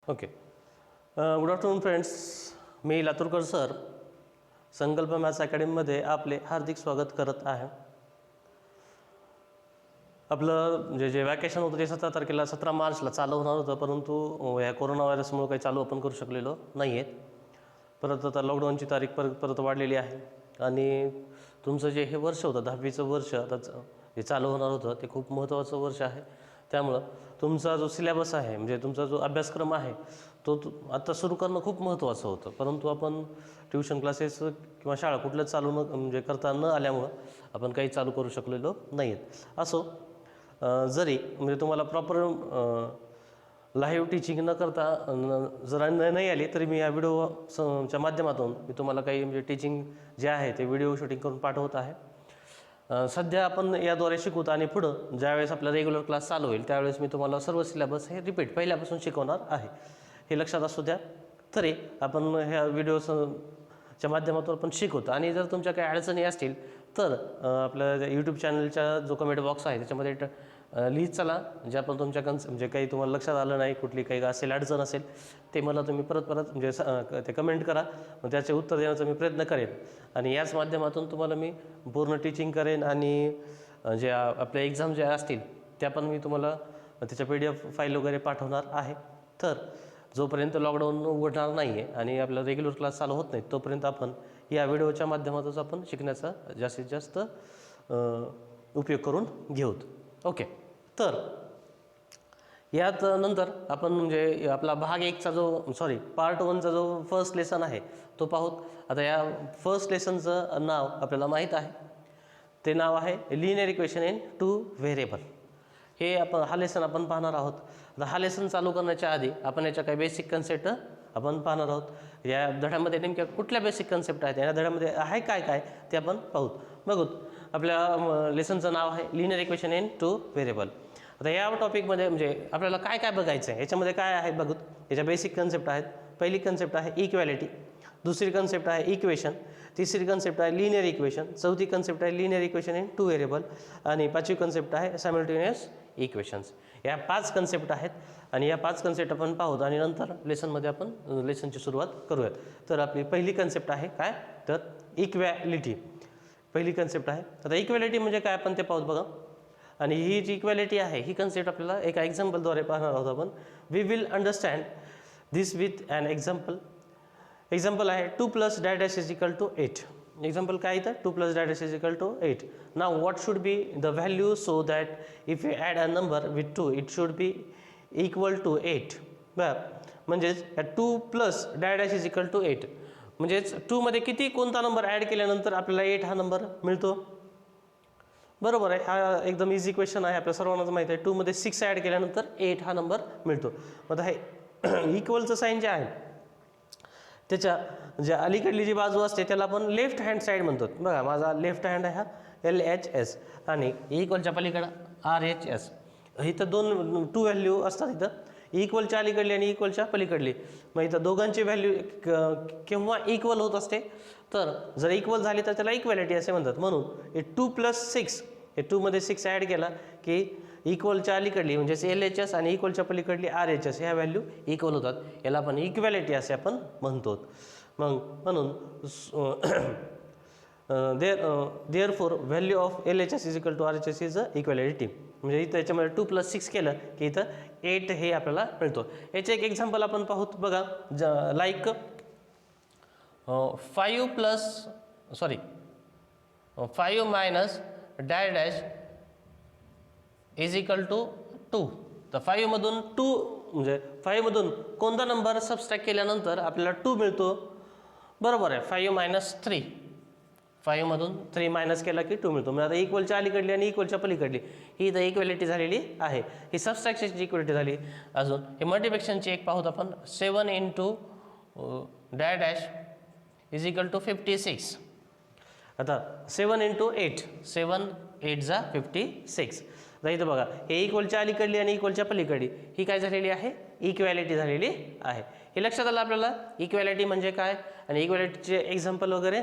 Okay. Good afternoon friends. मी Laturkar sir Sankalp maths अकॅडमीमध्ये आपले हार्दिक स्वागत करत आहे. आपलं जे वॅकेशन होतं ते 17 तारखेला 17 मार्चला चालू होणार होतं, परंतु या कोरोना व्हायरसमुळे काही चालू आपण करू शकलेलो नाही आहे. परत आता लॉकडाऊनची तारीख परत वाढलेली आहे आणि तुमचं जे हे वर्ष होतं 10वीचं वर्ष आता जे चालू होणार होतं ते खूप महत्त्वाचं वर्ष आहे. त्यामुळं तुमचा जो सिलेबस आहे म्हणजे तुमचा जो अभ्यासक्रम आहे तो आता सुरू करणं खूप महत्त्वाचं होतं, परंतु आपण ट्युशन क्लासेस किंवा शाळा कुठल्याच चालू म्हणजे करता न आल्यामुळं आपण काही चालू करू शकलेलो नाही आहेत. असो, जरी म्हणजे तुम्हाला प्रॉपर लाईव्ह टीचिंग न करता जर नाही आली तरी मी या व्हिडिओच्या माध्यमातून मी तुम्हाला काही म्हणजे टीचिंग जे आहे ते व्हिडिओ शूटिंग करून पाठवत आहे. सध्या आपण याद्वारे शिकवत आणि पुढं ज्यावेळेस आपला रेग्युलर क्लास चालू होईल त्यावेळेस मी तुम्हाला सर्व सिलेबस हे रिपीट पहिल्यापासून शिकवणार आहे, हे लक्षात असू द्या. तरी आपण ह्या व्हिडिओच्या माध्यमातून आपण शिकवतो आणि जर तुमच्या काही अडचणी असतील तर आपल्या यूट्यूब चॅनलचा जो कमेंट बॉक्स आहे त्याच्यामध्ये लिहित चला. जे आपण तुमच्या म्हणजे काही तुम्हाला लक्षात आलं नाही, कुठली काही असेल अडचण असेल ते मला तुम्ही परत म्हणजे ते कमेंट करा, मग त्याचे उत्तर देण्याचा मी प्रयत्न करेन आणि याच माध्यमातून तुम्हाला मी पूर्ण टीचिंग करेन आणि जे आपल्या एक्झाम ज्या असतील त्या पण मी तुम्हाला त्याच्या PDF फाईल वगैरे पाठवणार आहे. तर जोपर्यंत लॉकडाऊन उघडणार नाही आहे आणि आपला रेग्युलर क्लास चालू होत नाही तोपर्यंत आपण या व्हिडिओच्या माध्यमातून आपण शिकण्याचा जास्तीत जास्त उपयोग करून घेऊत. ओके. तर यात नंतर आपण म्हणजे आपला भाग 1चा जो पार्ट 1चा जो फर्स्ट लेसन आहे तो पाहूत. आता या फर्स्ट लेसनचं नाव आपल्याला माहीत आहे, ते नाव आहे लिनियर इक्वेशन इन 2 व्हेरिएबल. हे हा लेसन आपण पाहणार आहोत. आता हा लेसन चालू करण्याच्या आधी आपण याच्या काही बेसिक कन्सेप्ट आपण पाहणार आहोत. या धड्यामध्ये नेमक्या कुठल्या बेसिक कन्सेप्ट आहेत, या धड्यामध्ये आहे काय काय ते आपण बघूत. आपल्या लेसनचं नाव आहे लिनियर इक्वेशन इन 2 व्हेरिएबल. आता या टॉपिकमध्ये म्हणजे आपल्याला काय काय बघायचं आहे, याच्यामध्ये काय आहे बघूत. याच्या बेसिक कन्सेप्ट आहेत. पहिली कन्सेप्ट आहे इक्वॅलिटी, दुसरी कन्सेप्ट आहे इक्वेशन, तिसरी कन्सेप्ट आहे लिनियर इक्वेशन, चौथी कन्सेप्ट आहे लिनियर इक्वेशन इन 2 व्हेरिएबल आणि पाचवी कन्सेप्ट आहे सायमल्टेनियस इक्वेशन्स. या 5 कन्सेप्ट आहेत आणि या 5 कन्सेप्ट आपण पाहूत आणि नंतर लेसनमध्ये आपण लेसनची सुरुवात करूयात. तर आपली पहिली कन्सेप्ट आहे काय, तर इक्वॅलिटी. पहिली कन्सेप्ट आहे. आता इक्वॅलिटी म्हणजे काय आपण ते पाहूत बघा. आणि ही जी इक्वॅलिटी आहे ही कन्सेप्ट आपल्याला एका एक्झाम्पलद्वारे पाहणार आहोत आपण. We will understand this with an example. Example आहे 2 + dash is equal to 8. Example काय इथं 2 + dash is equal to 8. Now what should be the value so that if you add a number with 2 it should be equal to 8. बरं, म्हणजेच 2 + dash is equal to 8 म्हणजेच 2 मध्ये कोणता number add केल्यानंतर आपल्याला 8 हा नंबर मिळतो. बरोबर आहे. हा एकदम इझी क्वेश्चन आहे, आपल्या सर्वांनाच माहीत आहे. 2 मध्ये 6 ॲड केल्यानंतर 8 हा नंबर मिळतो. मग हे इक्वलचं साईन जे आहे त्याच्या ज्या अलीकडली जी बाजू असते त्याला आपण लेफ्ट हँड साईड म्हणतो. बघा माझा लेफ्ट हँड आहे हा LHS आणि इक्वलच्या पलीकडं RHS. इथं 2 व्हॅल्यू असतात इथं, इक्वलच्या अलीकडली आणि इक्वलच्या पलीकडली. मग इथं दोघांची व्हॅल्यू केव्हा इक्वल होत असते, तर जर इक्वल झाली तर त्याला इक्वॅलिटी असे म्हणतात. म्हणून हे 2 + 6 हे 2 मध्ये 6 ॲड केला की इक्वलच्या अलीकडली म्हणजेच LHS आणि इक्वलच्या पलीकडली RHS ह्या व्हॅल्यू इक्वल होतात. याला आपण इक्वॅलिटी असे आपण म्हणतो. म्हणून therefore value of LHS is equal to RHS is equality. म्हणजे इथं याच्यामध्ये 2 + 6 केलं की इथं 8 हे आपल्याला मिळतो. याचे एक एक्झाम्पल आपण पाहूत बघा. Like 5 - dash is equal to 2. तर 5 मधून 2 म्हणजे 5 मधून कोणता नंबर सबस्ट्रॅक्ट केल्यानंतर आपल्याला 2 मिळतो. बरोबर आहे. 5 - 3. 5 मधून 3 मायनस केला की 2 मिळतो. म्हणजे आता इक्वलच्या अलीकडली आणि इक्वलच्या पलीकडली ही इथं इक्वॅलिटी झालेली आहे. ही सबस्ट्रॅक्शनची इक्वॅलिटी झाली. अजून हे मल्टिप्लिकेशनची एक पाहूत आपण. 7 × डॅश इज इक्वल टू 56. आता 7 × 8 7 8 जा 56. आता इथं बघा हे इक्वलच्या अलीकडली आणि इक्वलच्या पलीकडली ही काय झालेली आहे, इक्वॅलिटी झालेली आहे. हे लक्षात आलं आपल्याला इक्वॅलिटी म्हणजे काय आणि इक्वॅलिटीचे एक्झाम्पल वगैरे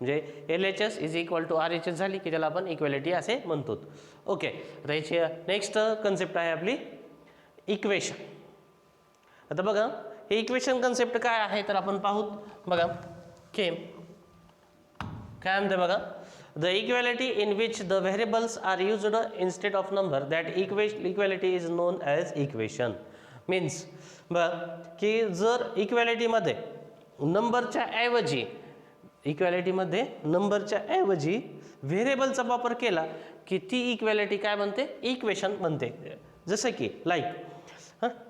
म्हणजे LHS is equal to RHS झाली की त्याला आपण इक्वॅलिटी असे म्हणतो. ओके. आता याची नेक्स्ट कन्सेप्ट आहे आपली इक्वेशन. आता बघा हे इक्वेशन कन्सेप्ट काय आहे तर आपण पाहूत. बघा की काय म्हणते बघा, the equality in which the variables are used instead of number that equality is known as equation. Means बघा की जर इक्वॅलिटीमध्ये नंबरच्या ऐवजी व्हेरिएबलचा वापर केला की ती इक्वॅलिटी काय बनते, इक्वेशन बनते. जसं की लाईक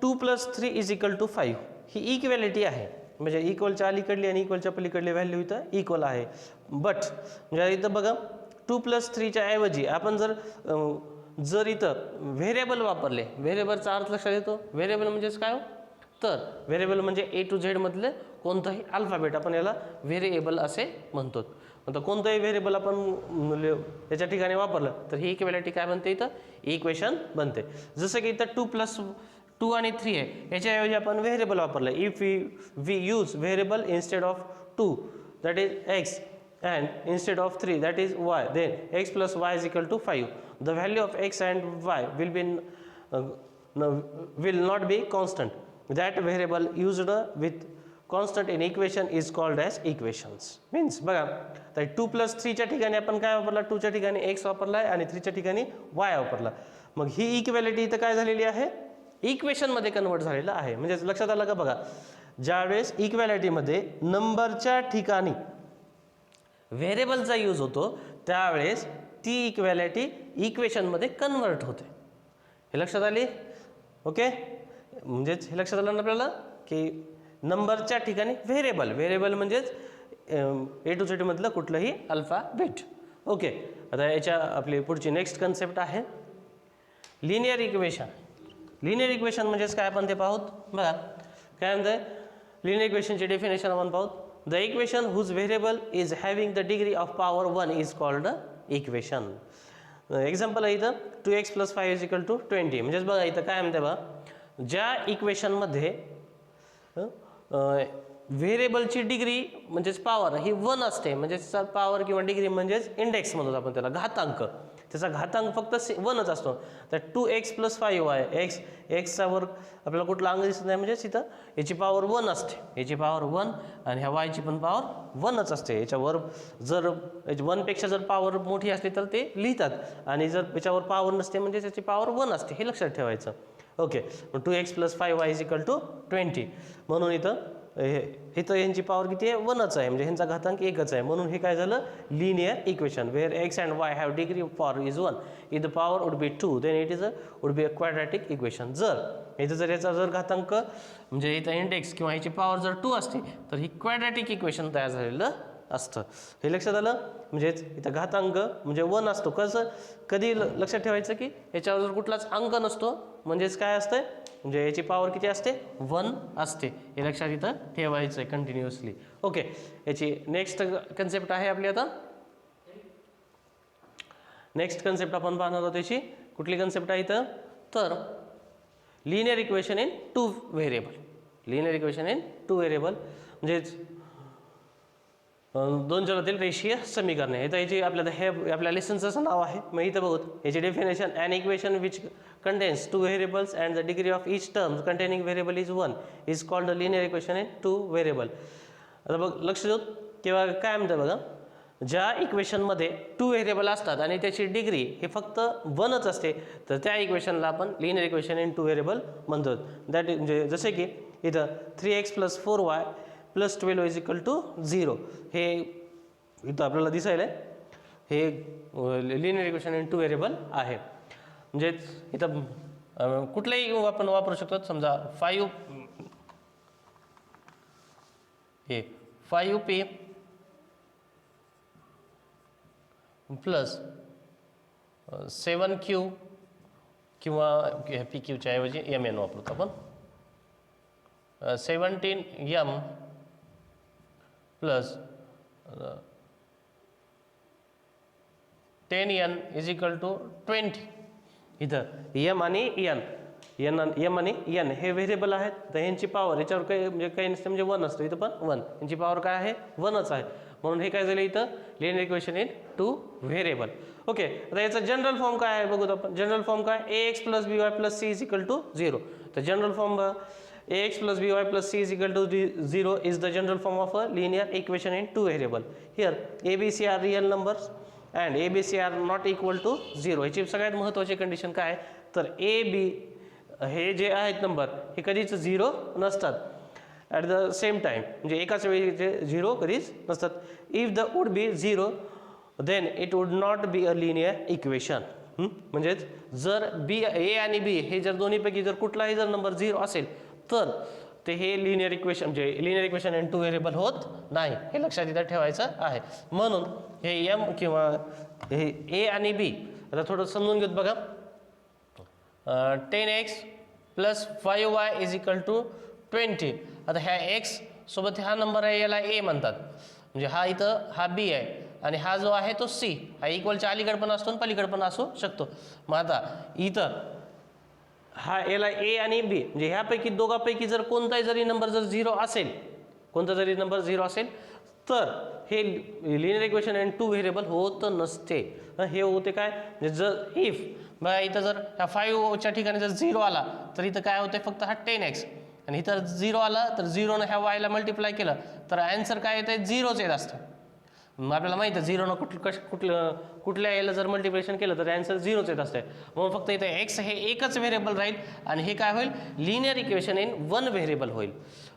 2 + 3 = 5 ही इक्वॅलिटी आहे, म्हणजे इक्वलच्या अलीकडली आणि इक्वलच्या पलीकडली व्हॅल्यू इथं इक्वल आहे. बट म्हणजे इथं बघा 2 + 3च्या ऐवजी आपण जर इथं व्हेरिएबल वापरले, व्हेरिएबलचा अर्थ लक्षात येतो. व्हेरिएबल म्हणजेच काय, तर व्हेरिएबल म्हणजे A to Z मधले कोणताही अल्फाबेट आपण याला व्हेरिएबल असे म्हणतो. आता कोणतंही व्हेरिएबल आपण याच्या ठिकाणी वापरलं तर ही इक्वॅलिटी काय बनते, इथं इक्वेशन बनते. जसं की इथं 2 + 2 आणि 3 आहे, याच्याऐवजी आपण व्हेरिएबल वापरलं. If we use variable instead of 2 that is x and instead of 3 that is y, then x plus y is equal to 5. The value of x and y will not be constant. That variable used with constant in equation is called as equations. Means बघा तर 2 + 3च्या ठिकाणी आपण काय वापरला, 2 च्या ठिकाणी x वापरला आहे आणि 3च्या ठिकाणी y वापरला. मग ही इक्वॅलिटी इथं काय झालेली आहे, इक्वेशन मध्ये कन्वर्ट झालेलं आहे. म्हणजे लक्षात आलं का बघा, ज्यावेळेस इक्वॅलिटीमध्ये नंबरच्या ठिकाणी व्हेरिएबलचा यूज होतो त्यावेळेस ती इक्वॅलिटी इक्वेशनमध्ये कन्वर्ट होते. हे लक्षात आली, ओके. म्हणजेच हे लक्षात आलं ना आपल्याला की नंबरच्या ठिकाणी व्हेरिएबल म्हणजेच A to Z मधलं कुठलंही अल्फाबेट. ओके. आता याच्या आपली पुढची नेक्स्ट कन्सेप्ट आहे लिनियर इक्वेशन. लिनियर इक्वेशन म्हणजेच काय आपण ते पाहूत. बघा काय म्हणतंय, लिनियर इक्वेशनची डेफिनेशन आपण पाहूत. The equation whose variable is having the degree of power 1 is called equation. Example आहे इथं 2x + 5 = 20. म्हणजेच बघा इथं काय म्हणते बघा, ज्या इक्वेशनमध्ये व्हेरिएबलची डिग्री म्हणजेच पॉवर ही 1 असते, म्हणजे पॉवर किंवा डिग्री म्हणजेच इंडेक्स म्हणतो आपण त्याला, घातांक. त्याचा घातांक फक्त 1च असतो. तर 2x + 5y, एक्सचा वर्ग आपल्याला कुठला अंक दिसत नाही, म्हणजे इथं याची पॉवर 1 असते, याची पॉवर 1 आणि ह्या वायची पण पॉवर 1च असते. याच्यावर जर 1पेक्षा जर पॉवर मोठी असली तर ते लिहितात आणि जर याच्यावर पॉवर नसते म्हणजे त्याची पॉवर 1 असते. हे लक्षात ठेवायचं. ओके. 2x + 5y = 20. म्हणून इथं यांची पॉवर किती आहे, 1च आहे, म्हणजे ह्यांचा घातांक 1च आहे. म्हणून हे काय झालं, linear equation where x and y have degree of power is 1 if the power would be 2 then it would be a quadratic equation. जर याचा जर घातांक म्हणजे इथं इंडेक्स किंवा याची पॉवर जर 2 असते तर ही क्वाड्रॅटिक इक्वेशन तयार झालेलं असतं. हे लक्षात आलं. म्हणजेच इथं घातांक म्हणजे 1 असतो. कसं कधी लक्षात ठेवायचं की याच्यावर जर कुठलाच अंक नसतो म्हणजेच काय असतं, म्हणजे याची पॉवर किती असते, 1 असते. हे लक्षात इथं ठेवायचं आहे कंटिन्युअसली. ओके. याची नेक्स्ट कन्सेप्ट आहे आपली. आता नेक्स्ट कन्सेप्ट आपण पाहणार आहोत. याची कुठली कन्सेप्ट आहे इथं, तर linear equation in 2 variable. Linear equation in 2 variable म्हणजेच 2 चलातील रेषीय समीकरणे. इथं याची आपल्या लेसनचं नाव आहे. मग इथं बघूत याची definition, an equation which contains 2 variables and the degree of each term containing variable is 1 is called a linear equation in 2 variable. आता बघ लक्ष देऊ किंवा काय म्हणतं बघा, ज्या इक्वेशनमध्ये 2 व्हेरिएबल असतात आणि त्याची डिग्री हे फक्त 1च असते तर त्या इक्वेशनला आपण लिनियर इक्वेशन इन 2 व्हेरिएबल म्हणतो. दॅट म्हणजे जसे की इथं 3x + 4y + 12 = 0. हे इथं आपल्याला दिसायला हे लिनियर इक्वेशन इन 2 व्हेरिएबल आहे. म्हणजेच इथं कुठलंही आपण वापरू शकतो. समजा 5p + 7q किंवा pqच्या ऐवजी mn वापरतो आपण. 17m + 10n = 20. इथं m आणि n हे व्हेरिएबल आहेत. तर यांची पॉवर याच्यावर काही म्हणजे काही नसते, म्हणजे 1 असतं. इथं पण 1, यांची पॉवर काय आहे, 1च आहे. म्हणून हे काय झालं इथं linear equation in 2 variable. Okay. आता याचा जनरल फॉर्म काय आहे बघूत आपण. जनरल फॉर्म काय, ax + by + c = 0. तर general form ax plus by plus c is equal to 0 is the general form of a linear equation in two variable. Here a b c are real numbers and a b c are not equal to 0. ह्याची सगळ्यात महत्त्वाची condition काय आहे तर a b हे जे आहेत number हे कधीच 0 नसतात ॲट द सेम टाइम, म्हणजे एकाच वेळी जे 0 कधीच नसतात. If the would be 0 then it would not be a linear equation. म्हणजेच जर बी ए आणि बी हे जर दोन्हीपैकी जर कुठलाही जर नंबर 0 असेल तर ते हे लिनियर इक्वेशन म्हणजे linear equation in two variable होत नाही, हे लक्षात इथं ठेवायचं आहे. म्हणून हे एम किंवा हे ए आणि बी आता थोडं समजून घेत बघा. 10x plus 5y is equal to 20. आता ह्या x सोबत हा नंबर आहे याला ए म्हणतात, म्हणजे हा इथं हा बी आहे आणि हा जो आहे तो सी. हा इक्वलच्या अलीकडे पण असतो आणि पलीकडे पण असू शकतो. मग आता इथं हा याला ए आणि बी म्हणजे ह्यापैकी दोघांपैकी जर कोणताही जरी नंबर जर 0 असेल, कोणता जरी नंबर 0 असेल तर हे linear equation in two variable होत नसते. हे होते काय म्हणजे जर इफ बघा इथं जर ह्या 5च्या ठिकाणी जर 0 आला तर इथं काय होते फक्त हा 10x आणि इथं 0 आला तर 0 ह्या वायला मल्टिप्लाय केलं तर आन्सर काय येते 0च येत असतं. मग आपल्याला माहिती आहे 0 कुठल्या याला जर मल्टिप्लिकेशन केलं तर आन्सर 0च येत असते. म्हणून फक्त इथे एक्स हे एकच व्हेरिएबल राहील आणि हे काय होईल linear equation in one variable होईल.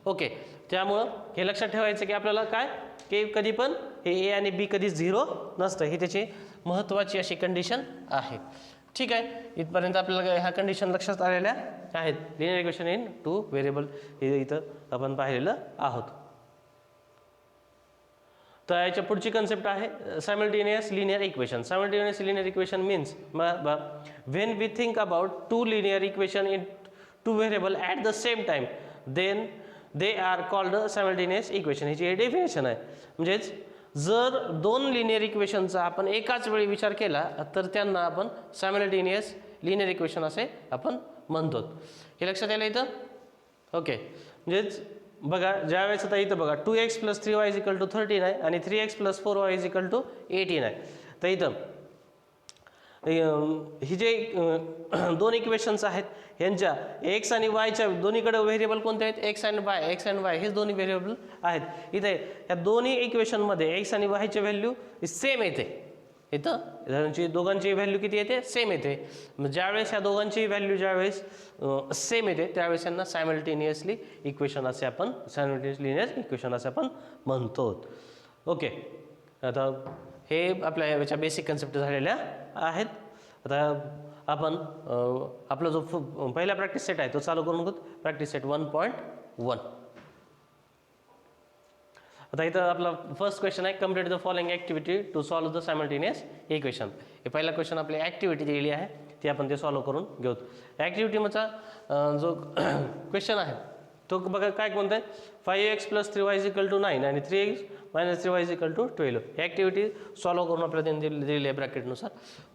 ओके, त्यामुळं हे लक्षात ठेवायचं की आपल्याला काय की कधी पण हे ए आणि बी कधी 0 नसतं, ही त्याची महत्त्वाची अशी कंडिशन आहे. ठीक आहे, इथपर्यंत आपल्याला ह्या कंडिशन लक्षात आलेल्या आहेत. Linear equation in two variable हे इथं आपण पाहिलेलं आहोत. तर याच्या पुढची कन्सेप्ट आहे simultaneous linear equation. Simultaneous linear equation means when we think about two linear equation in two variable at the same time then they are called simultaneous equation. ह्याची हे डेफिनेशन आहे. म्हणजेच जर दोन लिनियर इक्वेशनचा आपण एकाच वेळी विचार केला तर त्यांना आपण सायमल्टेनियस लिनियर इक्वेशन असे आपण म्हणतो. हे लक्षात आलं इथं. ओके, म्हणजेच बघा ज्यावेळेस आता इथं बघा 2x plus 3y is equal to 13 आहे आणि 3x plus 4y is equal to 18 आहे. तर इथं ही जे दोन इक्वेशन्स आहेत यांच्या एक्स आणि वायच्या दोन्हीकडे व्हेरिएबल कोणते आहेत एक्स अँड वाय हेच दोन्ही व्हेरिएबल आहेत. इथे या दोन्ही इक्वेशनमध्ये एक्स आणि वायचे व्हॅल्यू सेम येते. इथं त्यांची दोघांची व्हॅल्यू किती येते सेम येते. ज्यावेळेस ह्या दोघांची व्हॅल्यू ज्यावेळेस सेम येते त्यावेळेस यांना सायमल्टेनियसली इक्वेशन असे आपण सायमल्टेनियस लिनियर इक्वेशन असे आपण म्हणतो. ओके, आता हे आपल्या याच्या बेसिक कन्सेप्ट झालेल्या आहेत. आता आपण आपला जो पहिला प्रॅक्टिस सेट आहे तो चालू करून घेऊ. Practice set 1.1. आता इथं आपला फर्स्ट क्वेश्चन आहे complete the following activity to solve the simultaneous equation. हे पहिला क्वेश्चन आपली ॲक्टिव्हिटी दिलेली आहे ती आपण ते सॉल्व करून घेऊ. ॲक्टिव्हिटीचा जो क्वेश्चन आहे तो बघा काय कोणतं आहे 5x plus 3y is equal to 9 आणि 3x minus 3y is equal to 12. ही ॲक्टिव्हिटी सॉल्व करून आपल्याला दिलेली आहे ब्रॅकेटनुसार.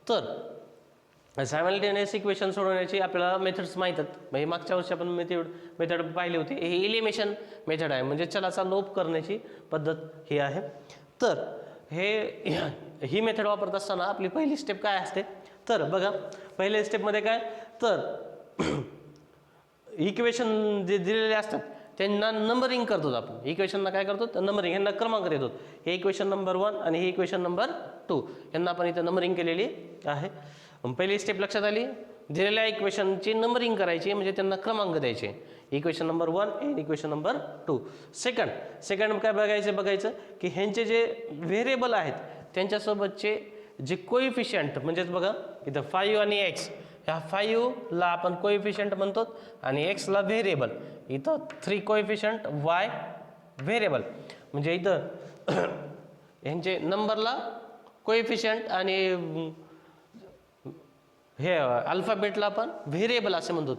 तर सायमल्टेनियस इक्वेशन सोडवण्याची आपल्याला मेथड्स माहीत आहेत. म्हणजे मागच्या वर्षी आपण मेथड पाहिली होती. ही एलिमिनेशन मेथड आहे म्हणजे चलाचा लोप करण्याची पद्धत ही आहे. तर ही मेथड वापरत असताना आपली पहिली स्टेप काय असते तर बघा पहिल्या स्टेपमध्ये काय तर इक्वेशन जे दिलेले असतात त्यांना नंबरिंग करतो आपण. इक्वेशनला काय करतो तर नंबरिंग, यांना क्रमांक देतो. हे इक्वेशन नंबर 1 आणि हे इक्वेशन नंबर 2 यांना आपण इथं नंबरिंग केलेली आहे. पहिली स्टेप लक्षात आली, दिलेल्या इक्वेशनची नंबरिंग करायची म्हणजे त्यांना क्रमांक द्यायचे. इक्वेशन नंबर 1 आणि इक्वेशन नंबर 2. सेकंड काय बघायचं की ह्यांचे जे व्हेरिएबल आहेत त्यांच्यासोबतचे जे कोइफिशियंट म्हणजेच बघा इथं 5 आणि x, ह्या 5ला आपण कोइफिशियंट म्हणतो आणि x ला व्हेरिएबल. इथं 3 कोइफिशियंट y व्हेरिएबल म्हणजे इथं ह्यांचे नंबरला कोइफिशियंट आणि हे अल्फाबेटला आपण व्हेरिएबल असे म्हणतो.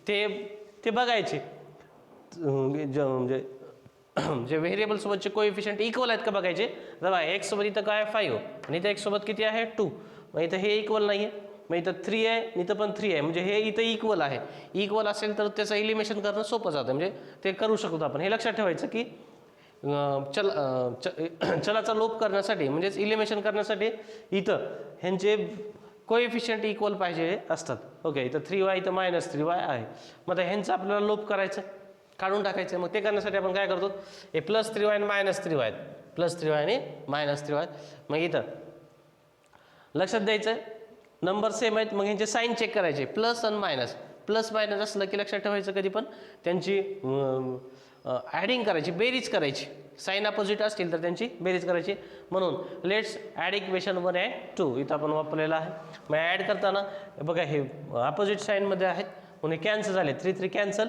ते बघायचे म्हणजे जे व्हेरिएबल सोबतचे कोइफिशियंट इक्वल आहेत का बघायचे. बघा x सोबत इथं काय 5 आणि इथं x सोबत किती आहे 2. मग इथं हे इक्वल नाही आहे, मग इथं 3 आहे इथं पण 3 आहे म्हणजे हे इथं इक्वल आहे. इक्वल असेल तर त्याचं एलिमिनेशन करणं सोपं जातं म्हणजे ते करू शकतो आपण. हे लक्षात ठेवायचं की चलाचा लोप करण्यासाठी म्हणजेच इलिमिनेशन करण्यासाठी इथं ह्यांचे कोएफिशियंट इक्वल पाहिजे असतात. ओके, इथं 3y इथं मायनस 3y आहे. मग आता ह्यांचा आपल्याला लोप करायचं काढून टाकायचं. मग ते करण्यासाठी आपण काय करतो, हे +3y आणि -3y आहेत, +3y आणि -3y आहेत. मग इथं लक्षात द्यायचं नंबर सेम आहेत, मग ह्यांचे साईन चेक करायचे, प्लस आणि मायनस. प्लस मायनस असलं की लक्षात ठेवायचं कधी पण त्यांची ॲडिंग करायची, बेरीज करायची. साईन अपोजिट असतील तर त्यांची बेरीज करायची. म्हणून लेट्स ॲड इक्वेशन 1 and 2 इथं आपण वापरलेलं आहे. मग ॲड करताना बघा हे अपोजिट साईनमध्ये आहेत म्हणून कॅन्सल झाले, 3 3 कॅन्सल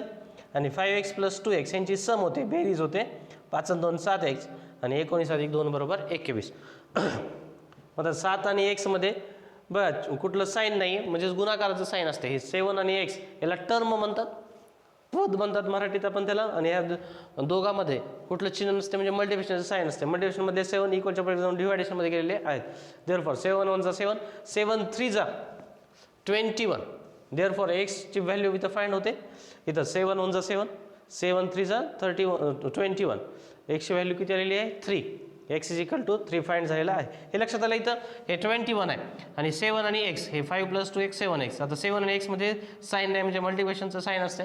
आणि 5x + 2x यांची सम होते, बेरीज होते. 5 आणि 2 7x आणि 19 + 2 = 21. आता 7 आणि x मध्ये बघा कुठलं साईन नाही म्हणजेच गुणाकाराचं साईन असते. हे 7 आणि x याला टर्म म्हणतात, पद म्हणतात मराठीत आपण त्याला. आणि या दोघांमध्ये कुठलं चिन्ह नसते म्हणजे मल्टिप्लिकेशनचं साईन असते. मल्टिप्लिकेशनमध्ये 7 इक्वलच्या पलीकडे जाऊन डिव्हायडेशनमध्ये गेलेले आहेत. देअरफॉर 7 1 = 7, 7 3 = 21. देअरफॉर एक्सची व्हॅल्यू इथं फाइंड होते. इथं 7 1 = 7, 7 3 = 21. एक्सची व्हॅल्यू किती आलेली आहे 3. x = 3 फाइंड झालेला आहे. हे लक्षात आलं. इथं हे 21 आहे आणि 7 आणि x हे 5 + 2x 7x. आता 7 आणि x मध्ये साईन नाही म्हणजे मल्टिप्लिकेशनचं साईन असते.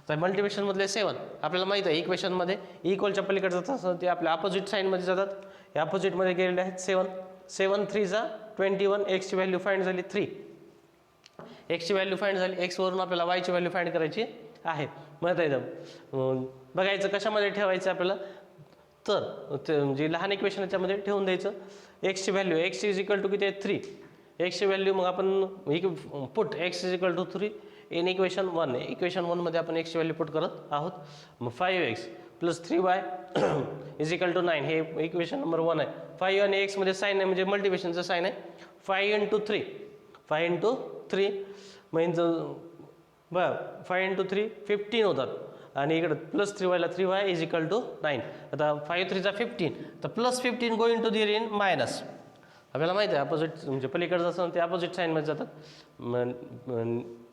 तर मल्टिप्लिकेशनमधले 7 आपल्याला माहीत आहे इक्वेशनमध्ये इक्वलच्या पलीकडे जातात असं ते आपल्या अपोजिट साईनमध्ये जातात. हे अपोजिटमध्ये गेलेले आहेत 7. 7 3 = 21. एक्सची व्हॅल्यू फाइंड झाली 3. एक्सची व्हॅल्यू फाइंड झाली. एक्सवरून आपल्याला वायची व्हॅल्यू फाइंड करायची आहे. माहीत आहे एकदम बघायचं कशामध्ये ठेवायचं आपल्याला, तर जे लहान इक्वेशन याच्यामध्ये ठेवून द्यायचं. एक्सची व्हॅल्यू x = किती आहे 3. एक्सची व्हॅल्यू मग आपण put x = 3 in equation 1. Equation 1 मध्ये आपण एक्सची व्हॅल्यू पुट करत आहोत. मग 5x + 3y = 9 हे इक्वेशन नंबर 1 आहे. 5 आणि x मध्ये साईन आहे म्हणजे मल्टिप्लिकेशनचं साईन आहे. 5 × 3 5 × 3 म्हणजे बरं 5 × 3 15 होतात आणि इकडे +3y ला 3y = 9. आता 5 3 = 15 तर +15 going to there in minus. आपल्याला माहिती आहे अपोजिट म्हणजे पलीकडचं असं ते अपोजिट साईनमध्ये जातात.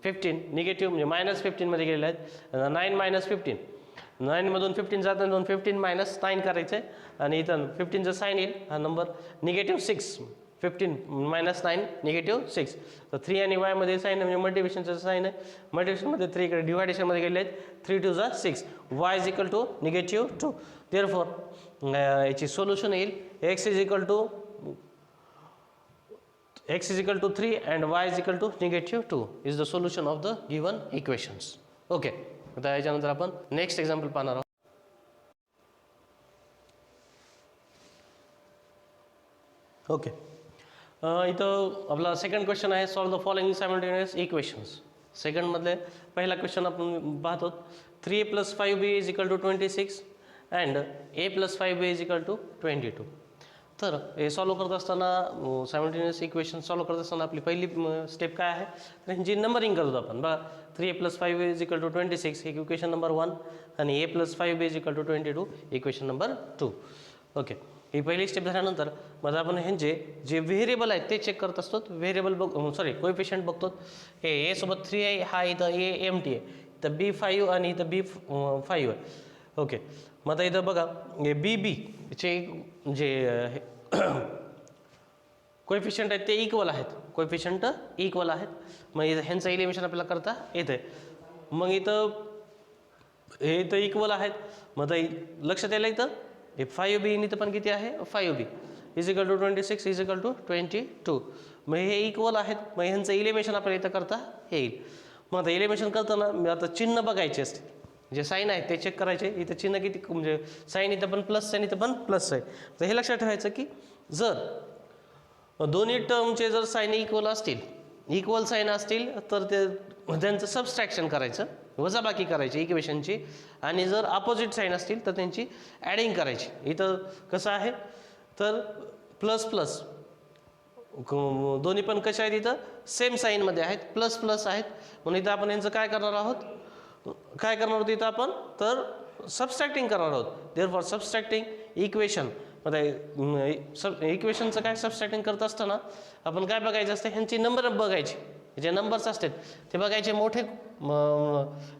15 निगेटिव्ह म्हणजे -15 मध्ये गेलेले आहेत. 9 - 15 9 मधून 15 जातात, 15 - 9 करायचं आहे आणि इथं 15चं साईन येईल. हा नंबर -6. 15 - 9 -6. तर 3 आणि y मध्ये साईन म्हणजे मल्टिप्लिकेशनचं साईन आहे. मल्टिप्लिकेशनमध्ये 3 इकडे डिव्हायडेशनमध्ये गेले आहेत. 3 2 = 6. y = -2. देअरफॉर याची सोल्युशन येईल x = 3 and y = -2 is the solution of the given equations. Okay. आता याच्यानंतर आपण नेक्स्ट एक्झाम्पल पाहणार आहोत. ओके. इथं आपला सेकंड क्वेश्चन आहे solve the following simultaneous equations. सेकंडमधले पहिला क्वेश्चन आपण पाहतो. 3a + 5b = 26 and a + 5b = 22. तर हे सॉल्व करत असताना सायमल्टेनियस इक्वेशन सॉल्व करत असताना आपली पहिली स्टेप काय आहे तर ह्यांची नंबरिंग करतो आपण. बघा 3a + 5b = 26 हे इक्वेशन नंबर 1 आणि a + 5b = 22 equation number 2. Okay. ही पहिली स्टेप झाल्यानंतर मग आपण ह्यांचे जे व्हेरिएबल आहेत ते चेक करत असतो. व्हेरिएबल कोएफिशियंट बघतो. हे a सोबत 3 आहे, हा इथं a एम्प्टी आहे, इथं b5 आणि इथं b5 आहे. ओके. मग आता इथं बघा हे चे जे कोएफिशियंट आहेत ते इक्वल आहेत. कोएफिशियंट इक्वल आहेत. मग इथं ह्यांचं एलिमिनेशन आपल्याला करता येतं. मग इथं हे इथं इक्वल आहेत. मग आता लक्षात यायला इथं हे 5b इथं पण किती आहे 5b = 26 = 22. मग हे इक्वल आहेत. मग ह्यांचं एलिमिनेशन आपल्याला इथं करता येईल. मग आता एलिमिनेशन करताना मी आता चिन्ह बघायचे असते, जे साईन आहे ते चेक करायचे. इथं चिन्ह किती म्हणजे साईन इथं पण प्लस आहे, इथं पण प्लस आहे. तर हे लक्षात ठेवायचं की जर दोन्ही टर्मचे जर साईन इक्वल साईन असतील तर ते त्यांचं सबस्ट्रॅक्शन करायचं, वजाबाकी करायची इक्वेशनची. आणि जर अपोजिट साईन असतील तर त्यांची ॲडिंग करायची. इथं कसं आहे तर प्लस प्लस दोन्ही पण कशा आहेत इथं सेम साईनमध्ये आहेत, प्लस प्लस आहेत. म्हणून इथं आपण यांचं काय करणार आहोत इथं आपण तर सबस्ट्रॅक्टिंग करणार आहोत. Therefore subtracting equation. इक्वेशनचं काय सबस्ट्रॅक्टिंग करत असताना आपण काय बघायचं असतं ह्यांची नंबर बघायची. जे नंबर्स असतात ते बघायचे मोठे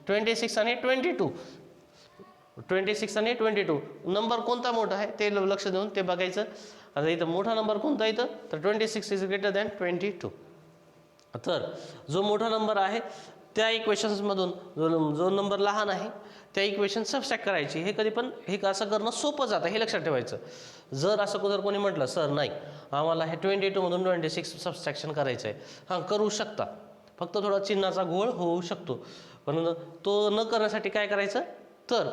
26 आणि 22. 26 आणि 22 नंबर कोणता मोठा आहे ते लक्ष देऊन ते बघायचं. आता इथं मोठा नंबर कोणता इथं तर 26 = 22. तर जो मोठा नंबर आहे त्या इक्वेशन्समधून जो नंबर लहान आहे त्या इक्वेशन सबस्ट्रॅक्ट करायची. हे कधी पण हे असं करणं सोपं जातं, हे लक्षात ठेवायचं. जर असं जर कोणी म्हटलं सर नाही आम्हाला हे 22 मधून 26 सबस्ट्रॅक्शन करायचं आहे, हां करू शकता, फक्त थोडा चिन्हाचा घोळ होऊ शकतो. पण तो न करण्यासाठी काय करायचं, तर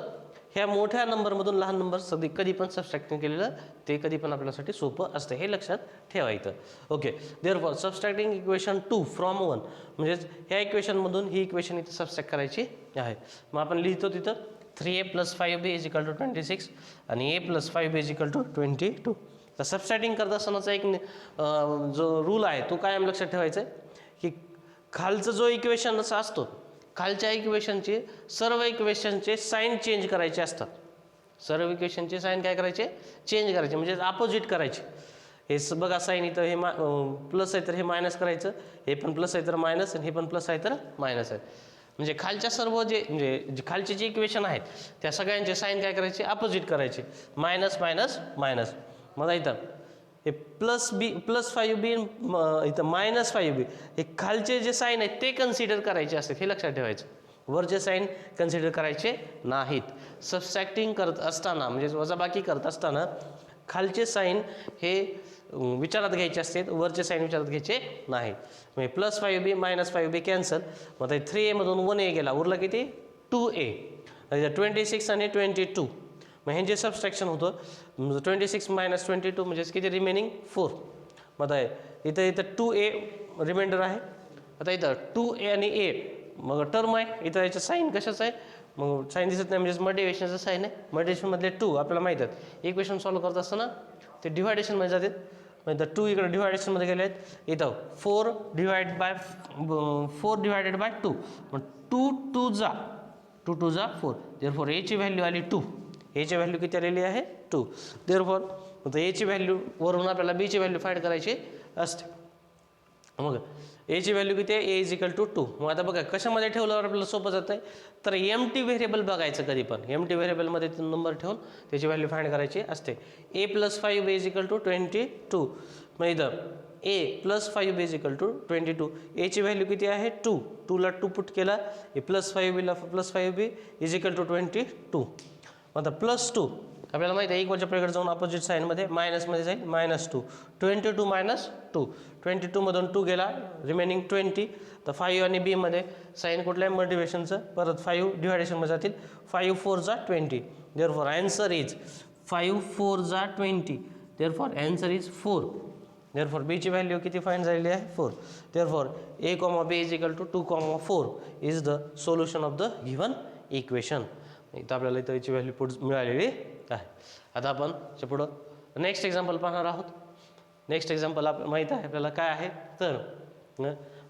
ह्या मोठ्या नंबरमधून लहान नंबर कधी पण सबस्ट्रॅक्टिंग केलेलं ते कधी पण आपल्यासाठी सोपं असतं, हे लक्षात ठेवायचं. Okay, therefore subtracting equation 2 from 1, म्हणजेच ह्या इक्वेशनमधून ही इक्वेशन इथे सबस्ट्रॅक्ट करायची आहे. मग आपण लिहितो तिथं 3a + 5b = 26 आणि a + 5b = 22. तर सबस्ट्रॅक्टिंग करत असतानाचा एक जो रूल आहे तो कायम लक्षात ठेवायचा आहे की खालचं जो इक्वेशन असा असतो, खालच्या इक्वेशनचे सर्व इक्वेशनचे साईन चेंज करायचे असतात. सर्व इक्वेशनचे साईन काय करायचे, चेंज करायचे, म्हणजे अपोजिट करायचे. हे बघा साईन इथं हे प्लस आहे तर हे मायनस करायचं, हे पण प्लस आहे तर मायनस, आणि हे पण प्लस आहे तर मायनस आहे. म्हणजे खालच्या सर्व जे खालचे जे इक्वेशन आहेत त्या सगळ्यांचे साईन काय करायचे, अपोजिट करायचे, मायनस मायनस मायनस. मग इथं हे +5b इथं -5b, हे खालचे जे साईन आहेत ते कन्सिडर करायचे असतात, हे लक्षात ठेवायचं. वरचे साईन कन्सिडर करायचे नाहीत. सबस्ट्रॅक्टिंग करत असताना म्हणजे वजाबाकी करत असताना खालचे साईन हे विचारात घ्यायचे असतात, वरचे साईन विचारात घ्यायचे नाहीत. म्हणजे +5b -5b कॅन्सल. मग 3a मधून 1a गेला, उरला किती 2a. 26 आणि 22, मग हे जे सबस्ट्रॅक्शन होतं 26 - 22 म्हणजे किती रिमेनिंग 4. मग इथं 2a रिमाइंडर आहे. आता इथं 2a आणि a मग टर्म आहे, इथं याचं साईन कशाचं आहे, मग साईन दिसत नाही म्हणजे मल्टिप्लिकेशनचं साईन आहे. मल्टिप्लिकेशनमधले 2 आपल्याला माहीत आहेत. इक्वेशन सॉल्व्ह करत असताना ते डिव्हायडेशनमध्ये जातात. मग इथं 2 इकडे डिव्हायडेशनमध्ये गेले आहेत. इथं 4 डिवायडेड बाय 2, मग 2 2 जा 4. देअरफॉर a ची व्हॅल्यू आली 2. a ची व्हॅल्यू किती आलेली आहे 2. देअरफॉर आता a ची व्हॅल्यू वरून आपल्याला b ची व्हॅल्यू फाइंड करायची असते. मग a ची व्हॅल्यू किती आहे, a = 2. मग आता बघा कशामध्ये ठेवल्यावर आपल्याला सोपं जातं आहे, तर एम्प्टी व्हेरिएबल बघायचं. कधी पण एम्प्टी व्हेरिएबलमध्ये नंबर ठेवून त्याची व्हॅल्यू फाइंड करायची असते. a + 5b = 22. मग इथं a + 5b = 22. a ची व्हॅल्यू किती आहे 2. 2 ला 2 पुट केला, +5b ला +5b = 22. आता +2 आपल्याला माहिती आहे इक्वलच्या पलीकडे जाऊन अपोजिट साईनमध्ये मायनसमध्ये जाईल, -2. 22 - 2, 22 मधून 2 गेला, रिमेनिंग 20. तर 5 आणि b मध्ये साईन कुठल्या आहे मल्टिप्लिकेशनचं, परत 5 डिव्हायडेशनमध्ये जातील. 5 4 जा 20. देअरफॉर आन्सर इज 5 4 जा 20. Therefore answer is 4. Therefore b ची व्हॅल्यू किती फाइंड झालेली आहे 4. Therefore a, b = 2, 4 is the solution of the given equation. इथं आपल्याला इथं याची व्हॅल्यू मिळालेली आहे. आता आपण पुढं नेक्स्ट एक्झाम्पल पाहणार आहोत. नेक्स्ट एक्झाम्पल माहीत आहे आपल्याला काय आहे, तर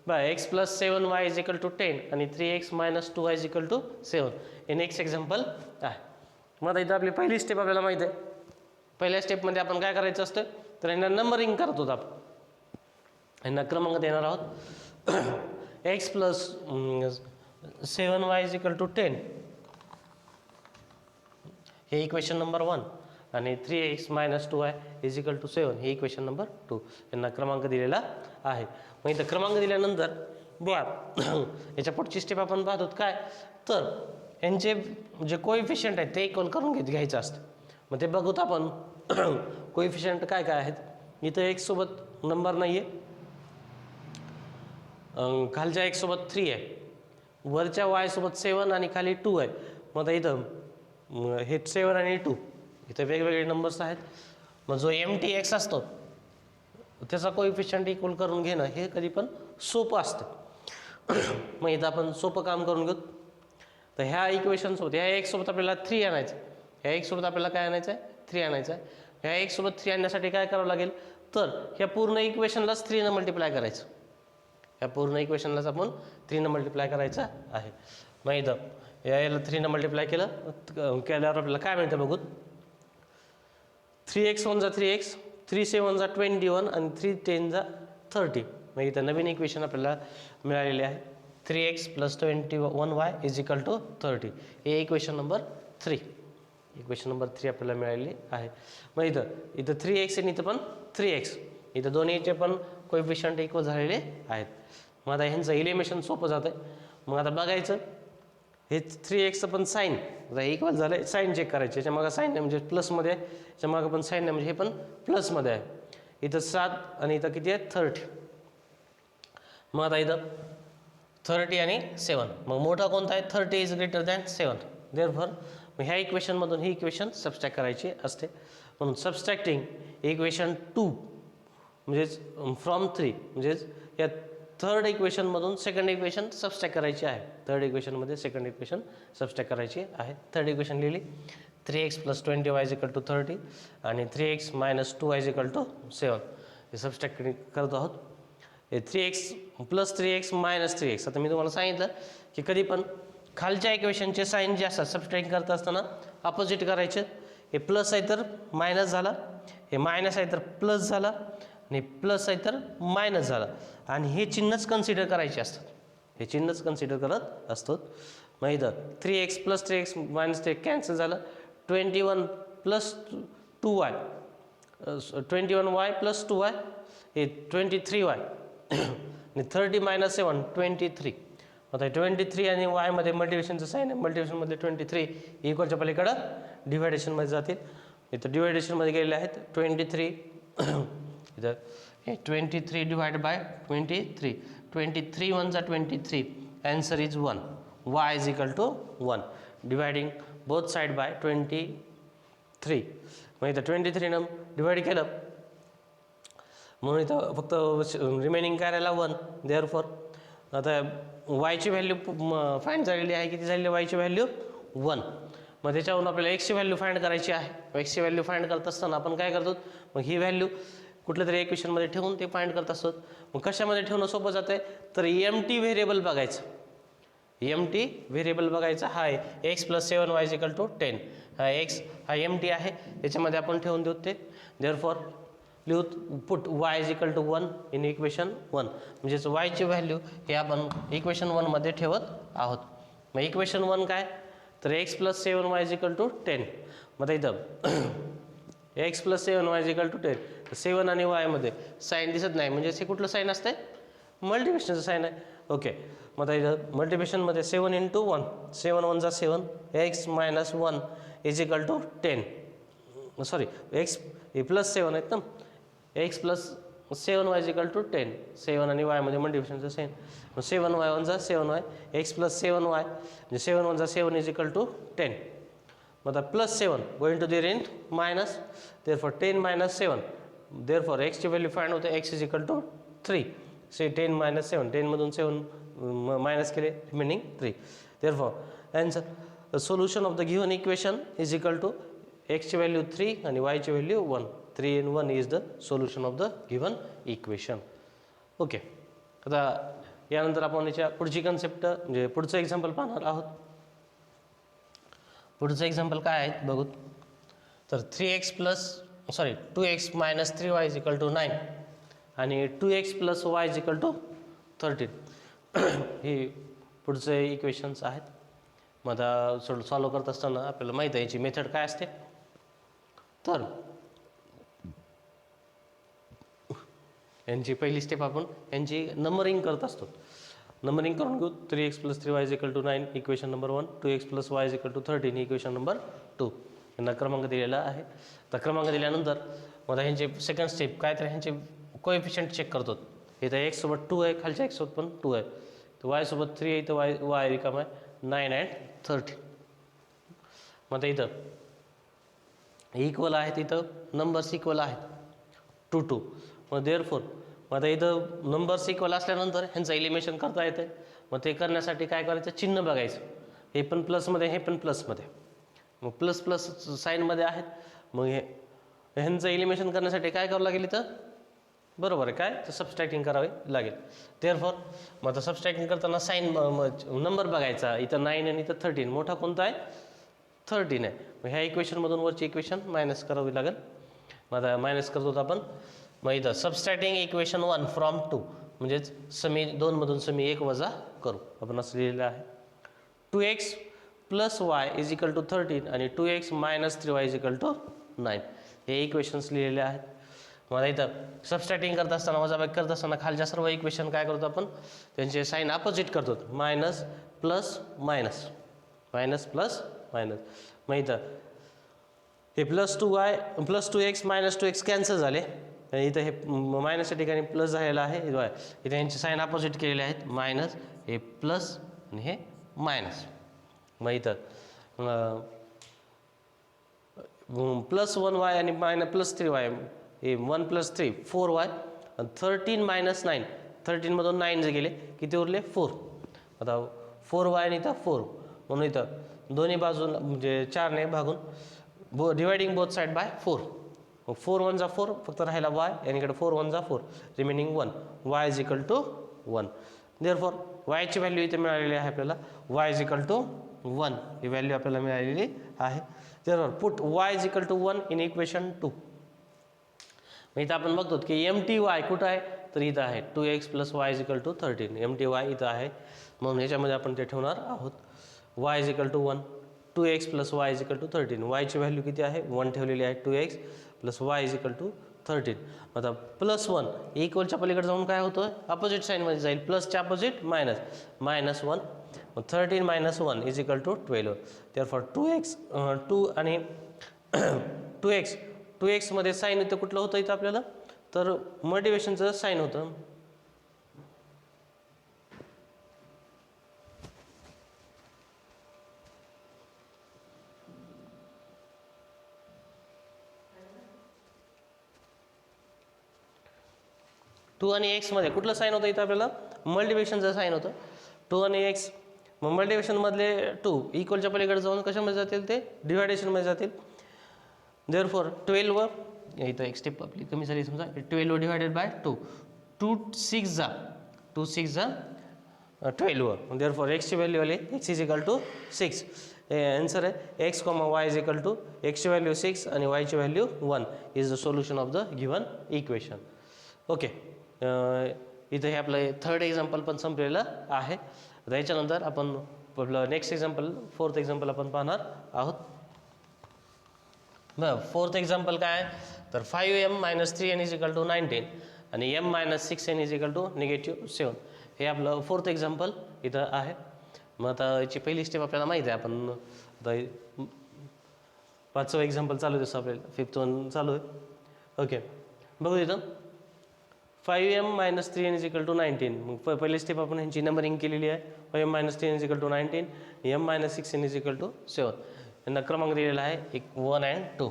x + 7y = 10 आणि 3x - 2y = 7 हे नेक्स्ट एक्झाम्पल आहे. मग इथं आपली पहिली स्टेप आपल्याला माहीत आहे. पहिल्या स्टेपमध्ये आपण काय करायचं असतं, तर यांना नंबरिंग करत होतो आपण, यांना क्रमांक देणार आहोत. x + 7y = 10 हे इक्वेशन नंबर 1 आणि 3x - 2y = 7 हे इक्वेशन नंबर 2. यांना क्रमांक दिलेला आहे. मग इथं क्रमांक दिल्यानंतर बघा याच्या पुढची स्टेप आपण पाहतो काय, तर यांचे जे कोइफिशियंट आहेत ते इक्वल करून घ्यायचं असतं. मग ते बघूत आपण कोइफिशियंट काय काय आहेत. इथं x सोबत नंबर नाही आहे, खालच्या x सोबत 3 आहे, वरच्या y सोबत 7 आणि खाली 2 आहे. मग आता इथं हे 7 आणि 2 इथे वेगवेगळे नंबर्स आहेत. मग जो एम्प्टी x असतो त्याचा कोइफिशियंट इक्वल करून घेणं हे कधी पण सोपं असतं. मग इथं आपण सोपं काम करून घेऊ. तर ह्या इक्वेशनसोबत ह्या x सोबत आपल्याला 3 आणायचं, ह्या x सोबत आपल्याला काय आणायचं आहे 3 आणायचं आहे. ह्या x सोबत 3 आणण्यासाठी काय करावं लागेल, तर ह्या पूर्ण इक्वेशनलाच 3 ने मल्टिप्लाय करायचं. ह्या पूर्ण इक्वेशनलाच आपण 3 ने मल्टिप्लाय करायचं आहे. मग इथं याला 3 ने मल्टिप्लाय केल्यावर आपल्याला काय मिळतं बघू. 3x 1 जा 3x, 3 7 जा 21 आणि 3 10 जा 30. मग इथं नवीन इक्वेशन आपल्याला मिळालेले आहे. 3x + 21y = 30 हे इक्वेशन नंबर 3. इक्वेशन नंबर 3 आपल्याला मिळालेली आहे. मग इथं 3x आणि इथं पण 3x, इथं दोन्हीचे पण कोइफिशियंट इक्वल झालेले आहेत. मग आता ह्यांचं इलिमिनेशन सोपं जातं आहे. मग आता बघायचं हे 3x पण साईन आता इक्वल झालं साईन चेक करायचे याच्या मागं साईन आहे म्हणजे प्लसमध्ये आहे याच्या मागं पण साईन आहे म्हणजे हे पण प्लसमध्ये आहे. इथं 7 आणि इथं किती आहे 30. मग आता इथं 30 आणि 7 मग मोठा कोणता आहे 30 इज ग्रेटर दॅन 7 देअरफॉर मग ह्या इक्वेशनमधून ही इक्वेशन सबस्ट्रॅक्ट करायची असते. म्हणून सबस्ट्रॅक्टिंग इक्वेशन 2 म्हणजेच फ्रॉम 3 म्हणजेच या थर्ड इक्वेशनमधून सेकंड इक्वेशन सबस्ट्रॅक्ट करायची आहे. थर्ड इक्वेशनमध्ये सेकंड इक्वेशन सबस्ट्रॅक्ट करायची आहे. थर्ड इक्वेशन लिहिली 3x + 20y = 30 आणि 3x - 2y = 7 हे सबस्ट्रॅक्ट करत आहोत. हे 3x + 3x - 3x आता मी तुम्हाला सांगितलं की कधी पण खालच्या इक्वेशनचे साईन जे असतात सबस्ट्रॅक्ट करत असताना अपोजिट करायचे. हे प्लस आहे तर मायनस झाला, हे मायनस आहे तर प्लस झाला आणि प्लस आहे तर मायनस झाला आणि हे चिन्हच कन्सिडर करायचे असतात. हे चिन्हच कन्सिडर करत असतो. मग इथं 3x + 3x - 3 कॅन्सल झालं. 21 + 2y 21y + 2y हे 23y आणि 30 - 7 23. आता 23 आणि y मध्ये मल्टिप्लिकेशनचं साईन आहे. मल्टिप्लिकेशनमध्ये 23 इक्वलच्या पलीकडं डिव्हायडेशनमध्ये जातील. इथं डिव्हायडेशनमध्ये गेलेले आहेत 23 इथं 23 divide by 23 23 1 = 23 answer is 1 y = 1 dividing both side by 23. मग इथं 23 न डिवाइड केलं म्हणून इथं फक्त रिमेनिंग काय राहिला 1 देअरफॉर आता वायची व्हॅल्यू फाइंड झालेली आहे. किती झालेली वायची व्हॅल्यू 1. मग त्याच्यावरून आपल्याला एक्सची व्हॅल्यू फाइंड करायची आहे. एक्सची व्हॅल्यू फाइंड करत असताना आपण काय करतो मग ही व्हॅल्यू कुठल्या तरी इक्वेशनमध्ये ठेवून ते फाइंड करत असतो. मग कशामध्ये ठेवणं सोपं जातं आहे तर एमटी व्हेरिएबल बघायचं. एमटी व्हेरिएबल बघायचा हा आहे x + 7y = 10 हा x हा एमटी आहे याच्यामध्ये आपण ठेवून देऊ ते देअरफॉर लिहू पुट y = 1 इन इक्वेशन 1 म्हणजेच yची व्हॅल्यू हे आपण इक्वेशन 1 मध्ये ठेवत आहोत. मग इक्वेशन 1 काय तर x + 7y = 10. मग इथं x + 7y = 10 7 आणि y मध्ये साईन दिसत नाही म्हणजे हे कुठलं साईन असतंय मल्टिप्लिकेशनचं साईन आहे. ओके मग आता इथं मल्टिप्लिकेशनमध्ये 7 × 1 7 1 = 7 x - 1 = 10 सॉरी x हे +7 आहेत ना x + 7y = 10 7 आणि y मध्ये मल्टिप्लिकेशनचं sine 7y 1 = 7y x + 7y म्हणजे 7 1 = 7 = 10. मग आता +7 going to the range minus therefore 10 - 7 therefore x ची व्हॅल्यू फाइंड होते x = 3 से 10 - 7 10 मधून 7 मायनस केले remaining 3 therefore answer solution of the given equation is equal to x ची व्हॅल्यू 3 आणि y ची value 1 3 and 1 is the solution of the given equation. Okay आता यानंतर आपण याच्या पुढची कन्सेप्ट म्हणजे पुढचं एक्झाम्पल पाहणार आहोत. पुढचं एक्झाम्पल काय आहे बघू तर 2x - 3y = 9 आणि 2x + y = 13 हे पुढचे इक्वेशन्स आहेत. मग आता सॉल्व करत असताना आपल्याला माहीत आहे याची मेथड काय असते तर यांची पहिली स्टेप आपण यांची नंबरिंग करत असतो. नंबरिंग करून घेऊ 3x + 3y = 9 equation number 1 2x + y = 13 equation number 2 यांना क्रमांक दिलेला आहे. तर क्रमांक दिल्यानंतर मग ह्यांचे सेकंड स्टेप काय तर ह्यांचे कोएफिशियंट चेक करतो. इथं x सोबत 2 आहे खालच्या x सोबत पण 2 आहे तर y सोबत 3 आहे इथं y रिकाम आहे 9 and 13. मग इथं इक्वल आहेत इथं नंबर्स इक्वल आहेत 2 2 मग देअरफॉर मग आता इथं नंबर्स इक्वल असल्यानंतर ह्यांचं एलिमिनेशन करता येते. मग ते करण्यासाठी काय करायचं चिन्ह बघायचं हे पण प्लसमध्ये हे पण प्लसमध्ये मग प्लस साईनमध्ये आहेत. मग ह्यांचं एलिमिनेशन करण्यासाठी काय करावं लागेल इथं बरोबर आहे काय तर सबस्ट्रॅक्टिंग करावे लागेल. देअरफॉर मग आता सबस्ट्रॅक्टिंग करताना साईन नंबर बघायचा इथं 9 आणि इथं 13 मोठा कोणता आहे 13 आहे. मग ह्या इक्वेशनमधून वरची इक्वेशन मायनस करावी लागेल. मग आता मायनस करतो आपण मग इथं सबस्ट्रॅक्टिंग इक्वेशन 1 फ्रॉम 2 म्हणजेच समी 2 मधून समी 1 वजा करू आपण असं लिहिलेलं आहे 2x + y = 13 आणि 2x - 3y = 9 हे इक्वेशन्स लिहिलेले आहेत. मला इथं सबस्ट्रॅक्टिंग करत असताना वजाबाकी करत असताना खालच्या सर्व इक्वेशन काय करतो आपण त्यांचे साईन अपोजिट करतो minus plus minus minus plus minus मग इथं हे +2x -2x कॅन्सल झाले आणि इथं हे मायनसच्या ठिकाणी प्लस झालेलं आहे इथं यांचे साईन अपोजिट केलेले आहेत मायनस हे प्लस आणि हे मायनस मग इथं +1y आणि -+3y हे 1 + 3 4y आणि 13 - 9 13 मधून 9 जे गेले किती उरले 4 आता 4y आणि इथं 4 म्हणून इथं दोन्ही बाजूला म्हणजे 4 ने भागून डिवायडिंग बोथ साइड बाय 4 मग 4 1 जा 4 फक्त राहिला y आणि इकडे 4 1 जा 4 रिमेनिंग 1 y = 1 देअरफॉर y ची व्हॅल्यू इथे मिळालेली आहे आपल्याला y = 1 ही व्हॅल्यू आपल्याला मिळालेली आहे therefore put y = 1 in equation 2 मग इथं आपण बघतो की MTY कुठं आहे तर इथं आहे 2x + y = 13 MTY इथं आहे म्हणून याच्यामध्ये आपण ते ठेवणार आहोत y = 1 2x + y = 13 y ची व्हॅल्यू किती आहे 1 ठेवलेली आहे 2x + y = 13 आता +1 इक्वलच्या पलीकडे जाऊन काय होतं अपोजिट साईनमध्ये जाईल प्लसच्या अपोजिट मायनस -1 मग 13 - 1 = 12 देअरफॉर 2 आणि 2x मध्ये साईन इथं कुठलं होतं इथं आपल्याला तर मल्टिप्लिकेशनचं साईन होतं 2 आणि x मध्ये कुठलं साईन होतं इथं आपल्याला मल्टिप्लिकेशनचं साईन होतं 2 आणि x मग मल्टिप्लिकेशनमधले 2 इक्वलच्या पलीकडे जाऊन कशामध्ये जातील ते डिवायडेशनमध्ये जातील देअरफॉर 12 इथं एक स्टेप आपली कमी झाली समजा 12 डिवायडेड बाय 2 2 6 जा 12 देअरफॉर x ची व्हॅल्यू आली x = 6 आन्सर आहे x, y = x ची व्हॅल्यू 6 आणि y ची value 1 is the solution of the given equation okay इथं हे आपलं थर्ड एक्झाम्पल पण संपलेलं आहे याच्यानंतर आपण आपलं नेक्स्ट एक्झाम्पल 4th एक्झाम्पल आपण पाहणार आहोत बरं 4th एक्झाम्पल काय आहे तर 5m - 3n = 19 आणि m - 6n = -7 हे आपलं 4th एक्झाम्पल इथं आहे मग आता याची पहिली स्टेप आपल्याला माहिती आहे आपण आता 5th एक्झाम्पल चालू आहे तसं आपल्याला 5th वन चालू आहे ओके बघू इथं 5m - 3n = 19 मग पहिली स्टेप आपण ह्यांची नंबरिंग केलेली आहे 5m - 3n = 19 m - 6n = 7 यांना क्रमांक दिलेला आहे 1 आणि 2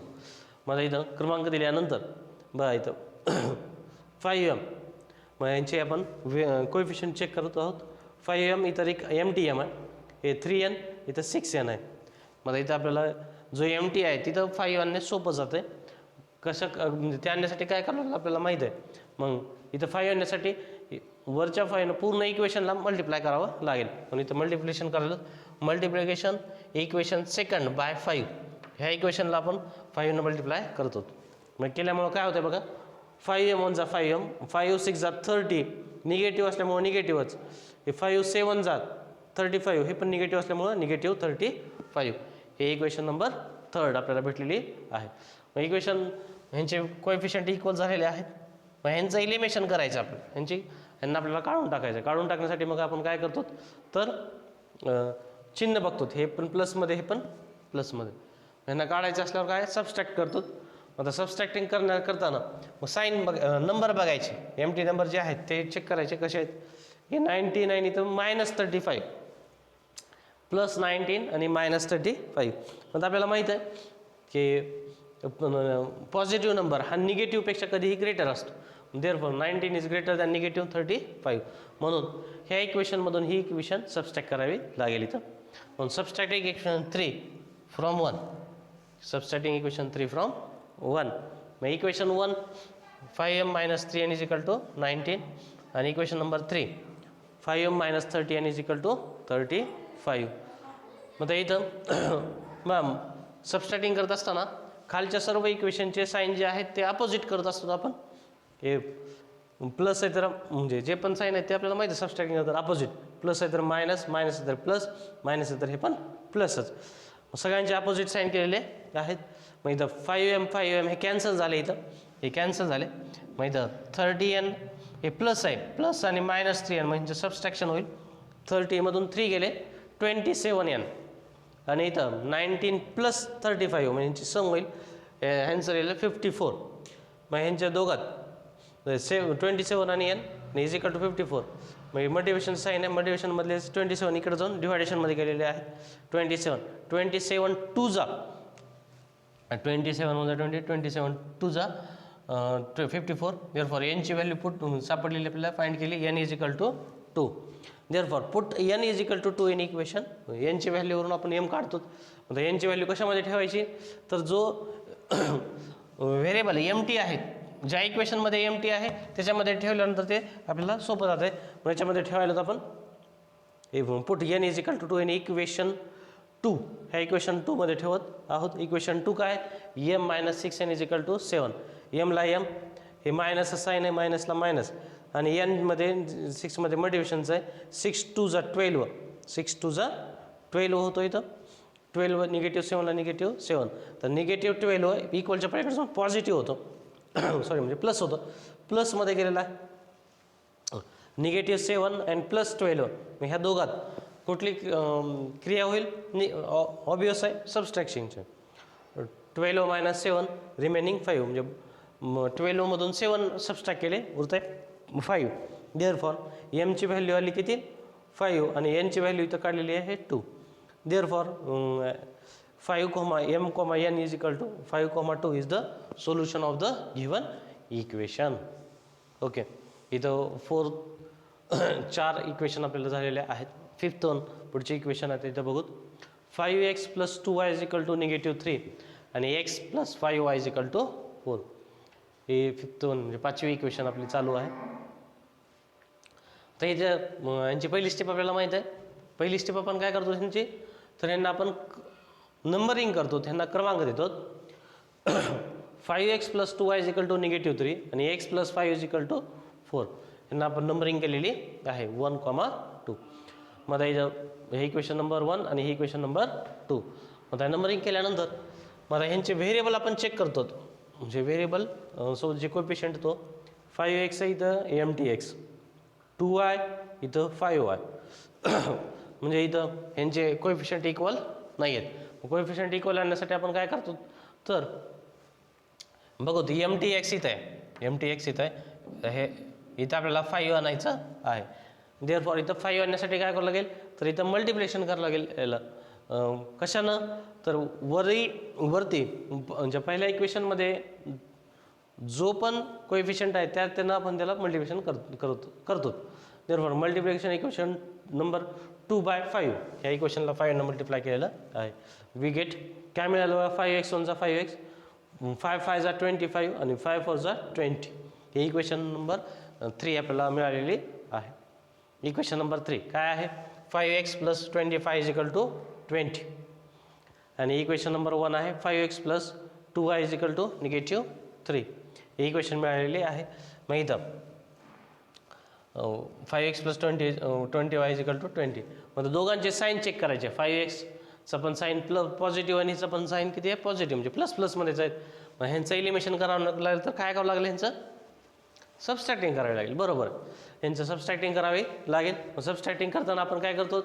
मला इथं क्रमांक दिल्यानंतर बघा इथं 5m मग यांचे आपण कोएफिशियंट चेक करत आहोत 5m इथं एक MTM आहे हे 3n इथं 6n आहे मग इथं आपल्याला जो MT आहे तिथं 5 आणणे सोपं जातं आहे म्हणजे ते आणण्यासाठी काय करावं आपल्याला माहीत आहे मग इथं 5 आणण्यासाठी वरच्या 5 पूर्ण इक्वेशनला मल्टिप्लाय करावं लागेल पण इथं मल्टिप्लिकेशन करायला मल्टिप्लिकेशन इक्वेशन सेकंड बाय 5 ह्या इक्वेशनला आपण 5 ने मल्टिप्लाय करतो मग केल्यामुळं काय होतं बघा 5m 1 जा 5m 5 6 जा 30 निगेटिव्ह असल्यामुळं निगेटिव्हच हे 5 7 जा 35 हे पण निगेटिव्ह असल्यामुळं -35 हे इक्वेशन नंबर 3 आपल्याला भेटलेली आहे मग इक्वेशन ह्यांचे कोएफिशियंट इक्वल झालेले आहेत मग ह्यांचं इलिमिनेशन करायचं आपलं ह्यांना आपल्याला काढून टाकायचं काढून टाकण्यासाठी मग आपण काय करतो तर चिन्ह बघतो हे पण प्लसमध्ये हे पण प्लसमध्ये ह्यांना काढायचं असल्यावर काय सबस्ट्रॅक्ट करतो आता सबस्ट्रॅक्टिंग करताना मग साईन नंबर बघायचे MT नंबर जे आहेत ते चेक करायचे कसे आहेत हे 99 इथं -35 +19 आणि -35 आता आपल्याला माहीत आहे की पॉझिटिव्ह नंबर हा निगेटिव्हपेक्षा कधीही ग्रेटर असतो देअरफॉर 19 इज ग्रेटर दॅन -35 म्हणून ह्या इक्वेशनमधून ही इक्वेशन सबस्ट्रॅक्ट करावी लागेल इथं म्हणून subtracting equation 3 from 1 subtracting equation 3 from 1 मग इक्वेशन 1 5m - 3n = 19 आणि इक्वेशन नंबर 3 5m - 30n = 35 मग इथं मॅम सबस्ट्रॅक्टिंग करत असताना खालच्या सर्व इक्वेशनचे साईन जे आहेत ते अपोजिट करत असतो आपण हे प्लस आहे तर म्हणजे जे पण साईन आहे ते आपल्याला माहिती आहे सबस्ट्रॅक्टिंग करतात अपोजिट प्लस आहे तर मायनस मायनस आहे तर प्लस मायनस आहे तर हे पण प्लसच सगळ्यांचे अपोजिट साईन केलेले आहेत. मग इथं 5m हे कॅन्सल झाले, इथं हे कॅन्सल झाले. मग इथं 30n हे प्लस आहे, प्लस आणि -3n म्हणजे सबस्ट्रॅक्शन होईल. 30 मधून 3 गेले 27n आणि इथं 19 + 35 म्हणजे यांची सम होईल. ह्यांचं राहिलं 54. मग ह्यांच्या दोघात 27 आणि n इज इक्वल टू 54. मग मल्टिप्लिकेशन साईन आहे, मल्टिप्लिकेशनमधले 27 इकडे जाऊन डिवायडेशनमध्ये गेलेले आहेत. 27 2 जा 27 27 2 जा 54. देअरफॉर एनची व्हॅल्यू पुट सापडलेली आपल्याला फाइंड केली. n is equal to 2. Therefore put n is equal to 2 in equation. एनची व्हॅल्यूवरून आपण m काढतो. आता एनची व्हॅल्यू कशामध्ये ठेवायची, तर जो व्हेरिएबल एम टी आहे, ज्या इक्वेशनमध्ये एम टी आहे त्याच्यामध्ये ठेवल्यानंतर ते आपल्याला सोपं जातं आहे. मग याच्यामध्ये ठेवायला तर आपण put n is equal to 2 in equation 2. ह्या इक्वेशन 2 मध्ये ठेवत आहोत. इक्वेशन 2 काय, m - 6n is equal to 7. m ला m, हे मायनस साईन आहे, मायनसला मायनस, आणि n मध्ये 6 मध्ये मल्टिप्लिकेशनचं आहे. 6 2 जा 12, 6 2 जा 12 होतो इथं. 12 निगेटिव्ह 7ला निगेटिव्ह 7, तर निगेटिव्ह 12 इक्वलच्या पलीकडे जाऊन पॉझिटिव्ह होतो. सॉरी म्हणजे प्लस होतं, प्लसमध्ये गेलेला आहे. Negative 7 and +12. मग ह्या दोघात कुठली क्रिया होईल, ऑब्वियस आहे सबस्ट्रॅक्शनची. 12 - 7 रिमेनिंग 5 म्हणजे 12 मधून 7 सबस्ट्रॅक्ट केले, उरत आहे 5. देअरफॉर एमची व्हॅल्यू आली किती, 5, आणि एनची व्हॅल्यू इथं काढलेली आहे 2. Therefore 5, m, n is equal to 5, 2 is the solution of the given equation. Okay, इथं 4 इक्वेशन आपल्याला झालेले आहेत. 5th वन पुढचे इक्वेशन आहे इथं बघू. 5x + 2y is equal to -3 आणि x + 5y is equal to 4. हे 5th वन म्हणजे 5वी इक्वेशन आपली चालू आहे. तर इथे यांची पहिली स्टेप आपल्याला माहीत आहे. पहिली स्टेप आपण काय करतो ह्यांची, तर ह्यांना आपण नंबरिंग करतो, ह्यांना क्रमांक देतो. 5x + 2y is equal to -3 आणि x + 5 is equal to 4. ह्यांना आपण नंबरिंग केलेली आहे 1, 2. मग हे इक्वेशन नंबर 1 आणि हे इक्वेशन नंबर 2. मग नंबरिंग केल्यानंतर मग ह्यांचे व्हेरिएबल आपण चेक करतो. म्हणजे व्हेरिएबल सोबत जे कोएफिशियंट तो 5x आहे इथं mtx, 2y इथं 5y. म्हणजे इथं ह्यांचे कोएफिशियंट इक्वल नाही आहेत. कोएफिशियंट इक्वल आणण्यासाठी आपण काय करतो, तर बघू mtx इथं आहे, mtx इथं आहे, हे इथं आपल्याला 5 आणायचं आहे. देअरफॉर इथं 5 आणण्यासाठी काय करावं लागेल, तर इथं मल्टिप्लिकेशन करावं लागेल याला. कशानं, तर वरती म्हणजे पहिल्या इक्वेशनमध्ये जो पण कोएफिशियंट आहे त्यांना आपण त्याला मल्टिप्लिकेशन करतो. देअरफॉर मल्टिप्लिकेशन इक्वेशन नंबर 2/5 ह्या इक्वेशनला 5 ने मल्टिप्लाय केलेलं आहे. वी गेट काय मिळालं, 5x 1 = 5x, 5 5 = 25 आणि 5 4 = 20. हे इक्वेशन नंबर 3 आपल्याला मिळालेली आहे. इक्वेशन नंबर 3 काय आहे, 5x + 25 is equal to 20. आणि इक्वेशन नंबर 1 आहे 5x + 2y is equal to -3. हे इक्वेशन मिळालेले आहे. मग इथं 5x + 20y is equal to 20. मग दोघांचे साईन चेक करायचे. 5xचं पण साईन पॉझिटिव्ह आणि हिचं पण साईन किती आहे, पॉझिटिव्ह, म्हणजे प्लसमध्येच आहेत. मग ह्यांचं एलिमिनेशन करावं लागलं तर काय करावं लागेल, ह्यांचं सबस्ट्रॅक्टिंग करावी लागेल. बरोबर, यांचं सबस्ट्रॅक्टिंग करावी लागेल. सबस्ट्रॅक्टिंग करताना आपण काय करतो,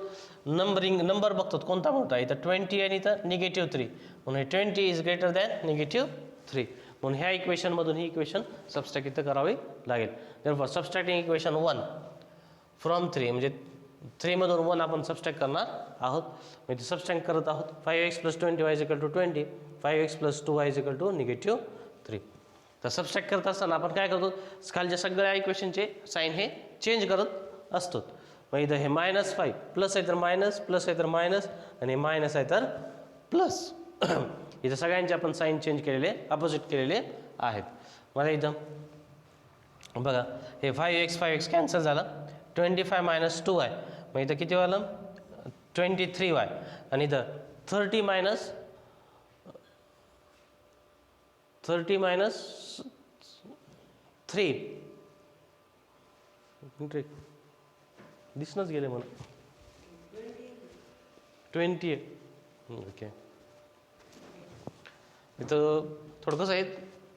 नंबर बघतो कोणता मोठा. इथं 20 आणि इथं -3, म्हणून हे 20 इज ग्रेटर दॅन -3. म्हणून ह्या इक्वेशनमधून ही इक्वेशन सबस्ट्रॅक्ट इथं करावी लागेल. देअरफॉर सबस्ट्रॅक्टिंग इक्वेशन 1 फ्रॉम 3, म्हणजे 3 मधून 1 आपण सबस्ट्रॅक्ट करणार आहोत. म्हणजे सबस्ट्रॅक्ट करत आहोत. 5x + 20y is equal to 20, 5x + 2y is equal to -3. तर सबस्ट्रॅक्ट करत असताना आपण काय करतो, खालच्या सगळ्या इक्वेशनचे साईन हे चेंज करत असतो. मग इथं हे -5 प्लस आहे तर मायनस, प्लस आहे तर मायनस, आणि मायनस आहे तर प्लस. इथं सगळ्यांचे आपण साईन चेंज केलेले, अपोजिट केलेले आहेत. मला इथं बघा हे 5x कॅन्सल झालं, 25 - 2y, मग इथं किती वालं 23y, आणि इथं 30 - 3 दिसणंच गेले मला 20. ओके, इथं थोडं कसं आहे,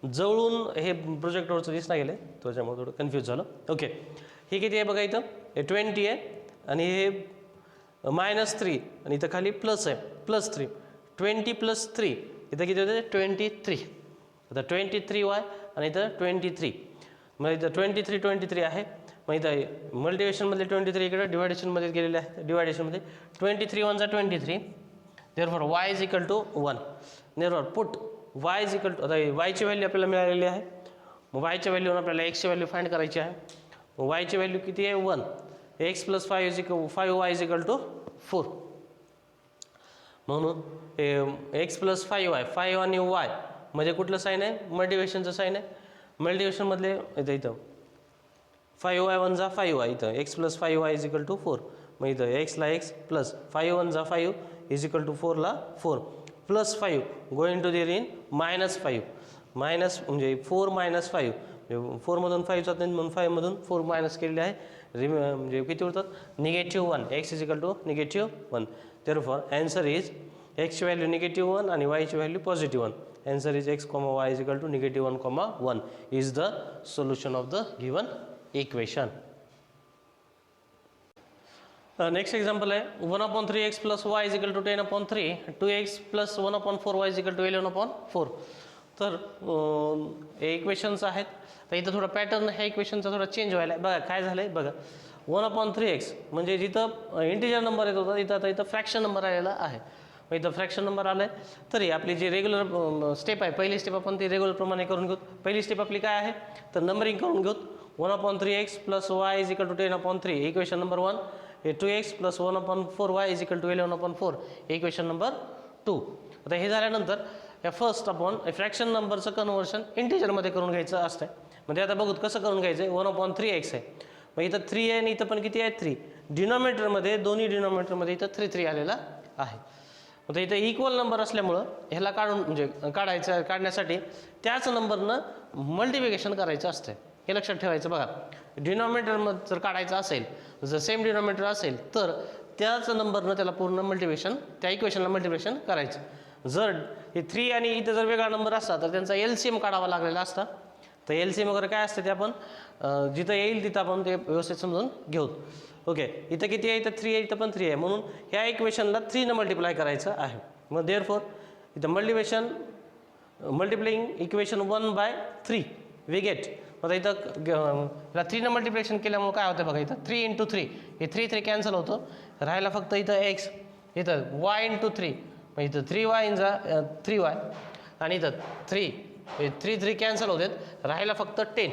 जवळून हे प्रोजेक्टरवरचं दिसला गेलं त्याच्यामुळे थोडं कन्फ्यूज झालं. ओके, हे किती आहे बघा, इथं हे 20 आहे आणि हे -3 आणि इथं खाली प्लस आहे +3. 20 + 3 इथं किती होते 23. आता 23y आणि इथं 23. मग इथं 23 आहे. मग इथं मल्टिप्लिकेशनमध्ये 23 इकडे डिवायडेशनमध्ये गेलेले आहे. डिवायडेशनमध्ये 23 × 1 = 23. Therefore y = 1. Therefore put y = आता y ची व्हॅल्यू आपल्याला मिळालेली आहे. मग y च्या व्हॅल्यूवर आपल्याला x ची व्हॅल्यू फाइंड करायची आहे. मग y ची व्हॅल्यू किती आहे 1. x + 5y = 4. म्हणून x + 5y 5 आणि y म्हणजे कुठलं साईन आहे, मल्टिप्लिकेशनचं साईन आहे. मल्टिप्लिकेशनमधले इथं 5y 1 = 5y, इथं x + 5y = 4. मग इथं x ला x प्लस 5 1 = 5 = 4 ला 4 plus 5 going to there in -5 minus म्हणजे 4 - 5 4 मधून 5 जात नाही म्हणून 5 मधून 4 मायनस केलेले आहे. म्हणजे किती होतात -1. x = -1. Therefore answer is x ची व्हॅल्यू -1 आणि y ची value +1. Answer is x, y = -1, 1 is the solution of the given equation. Next example आहे 1/3x + y = 10/3, 2x + 1/4y = 11/4. तर हे इक्वेशन्स आहेत. तर इथं थोडा पॅटर्न ह्या इक्वेशनचा थोडा चेंज व्हायला आहे. बघा काय झालं आहे बघा, 1/3x म्हणजे जिथं इंटिजर नंबर येत होता तिथं आता इथं फ्रॅक्शन नंबर आलेला आहे. मग इथं फ्रॅक्शन नंबर आलं आहे. तरी आपली जी रेग्युलर स्टेप आहे, पहिली स्टेप आपण ती रेग्युलर प्रमाणे करून घेऊ. पहिली स्टेप आपली काय आहे तर नंबरिंग करून घेऊ. 1/3x + y = 10/3 equation number 1. 2x + 1/4y = 11/4 equation number 2. आता हे झाल्यानंतर या फर्स्ट आपण फ्रॅक्शन नंबरचं कन्व्हर्शन इंटिजरमध्ये करून घ्यायचं असतं. म्हणजे आता बघू कसं करून घ्यायचं आहे. 1/3x आहे, मग इथं 3 आहे आणि इथं पण किती आहे 3. डिनॉमिनेटरमध्ये दोन्ही डिनॉमिनेटरमध्ये इथं 3 आलेला आहे. आता इथं इक्वल नंबर असल्यामुळं ह्याला काढून म्हणजे काढण्यासाठी त्याच नंबरनं मल्टिप्लिकेशन करायचं असतं. हे लक्षात ठेवायचं. बघा डिनॉमिनेटरमध्ये जर काढायचं असेल, जर सेम डिनॉमिनेटर असेल तर त्याच नंबरनं त्याला पूर्ण मल्टिप्लिकेशन त्या इक्वेशनला मल्टिप्लिकेशन करायचं. जर हे 3 आणि इथं जर वेगळा नंबर असता तर त्यांचा LCM काढावा लागलेला असता. तर LCM वगैरे काय असतं ते आपण जिथं येईल तिथं आपण ते व्यवस्थित समजून घेऊ. ओके, इथं किती आहे, इथं 3 आहे, इथं पण 3 आहे, म्हणून ह्या इक्वेशनला 3 न मल्टिप्लाय करायचं आहे. मग देअरफॉर इथं मल्टिप्लाइंग इक्वेशन 1/3 वी गेट. आता इथं 3 न मल्टिप्लिकेशन केल्यामुळे काय होतं बघा, इथं 3 × 3 हे 3 कॅन्सल होतं. राहायला फक्त इथं x, इथं y × 3 मग इथं 3y 3y आणि इथं 3 कॅन्सल होतात. राहायला फक्त 10,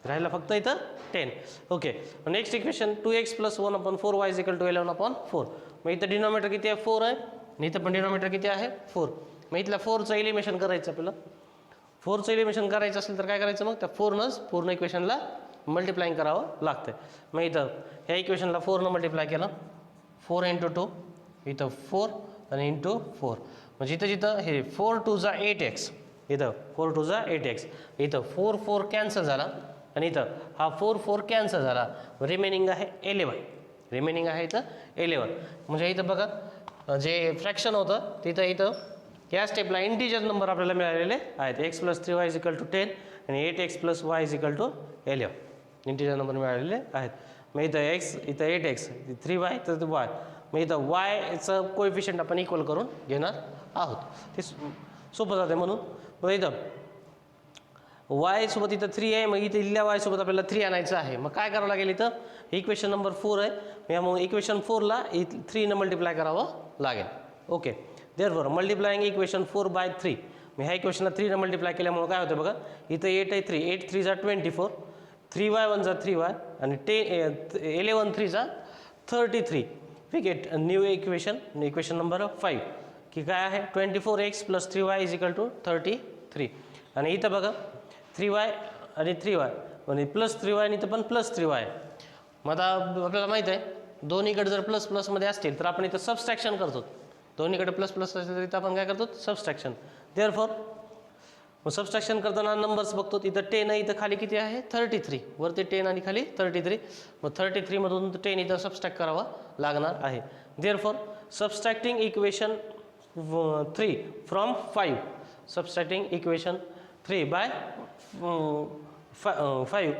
राहायला फक्त इथं 10. Okay, next equation 2x + 1/4y = 11/4. मग इथं डिनॉमिनेटर किती आहे 4 आहे आणि इथं पण डिनॉमिनेटर किती आहे 4. मग इथल्या 4चं एलिमिनेशन करायचं आपल्याला. 4चं एलिमिनेशन करायचं असेल तर काय करायचं, मग त्या 4नंच पूर्ण इक्वेशनला मल्टिप्लाइंग करावं लागतं. मग इथं ह्या इक्वेशनला 4न मल्टिप्लाय केलं, 4 × 2 इथं 4 आणि × 4 म्हणजे जिथं हे 4 × 2 = 8x, इथं 4 × 2 = 8x, इथं 4 कॅन्सल झाला आणि इथं हा 4 कॅन्सल झाला. रिमेनिंग आहे 11, रिमेनिंग आहे इथं 11. म्हणजे इथं बघा जे फ्रॅक्शन होतं तिथं इथं या स्टेपला इंटिजर नंबर आपल्याला मिळालेले आहेत. x + 3y = 10 आणि 8x + y = 11 इंटिजर नंबर मिळालेले आहेत. मग इथं x, इथं 8x, 3y तर y. मग इथं yचं कोएफिशियंट आपण इक्वल करून घेणार आहोत. ते सोपं जाते म्हणून. मग इथं y सोबत इथं 3 आहे, मग इथं इथल्या y सोबत आपल्याला 3 आणायचं आहे. मग काय करावं लागेल, इथं इक्वेशन नंबर 4 आहे, यामुळे इक्वेशन 4ला 3 न मल्टिप्लाय करावं लागेल. Okay, therefore multiplying equation 4/3. मग ह्या इक्वेशनला 3 न मल्टिप्लाय केल्यामुळे काय होतं बघा, इथं 8 आहे 3, 8 3 = 24, 3y 1 = 3y आणि 11 3 = 33. We get new equation number 5 की काय आहे 24x + 3y = 33. आणि इथं बघा 3y आणि 3y म्हणजे +3y आणि इथं पण +3y. मग आता आपल्याला माहीत आहे दोन्हीकडे जर ++मध्ये असतील तर आपण इथं सबस्ट्रॅक्शन करतो. दोन्हीकडे ++ असेल तर इथं आपण काय करतो सबस्ट्रॅक्शन. देअरफॉर मग सबस्ट्रॅक्शन करताना नंबर्स बघतो. इथं 10 आहे, इथं खाली किती आहे 33, वरती 10 आणि खाली 33. मग 33 मधून 10 इथं सबस्ट्रॅक्ट करावा लागणार आहे. Therefore subtracting equation 3 from 5 subtracting equation 3 by 5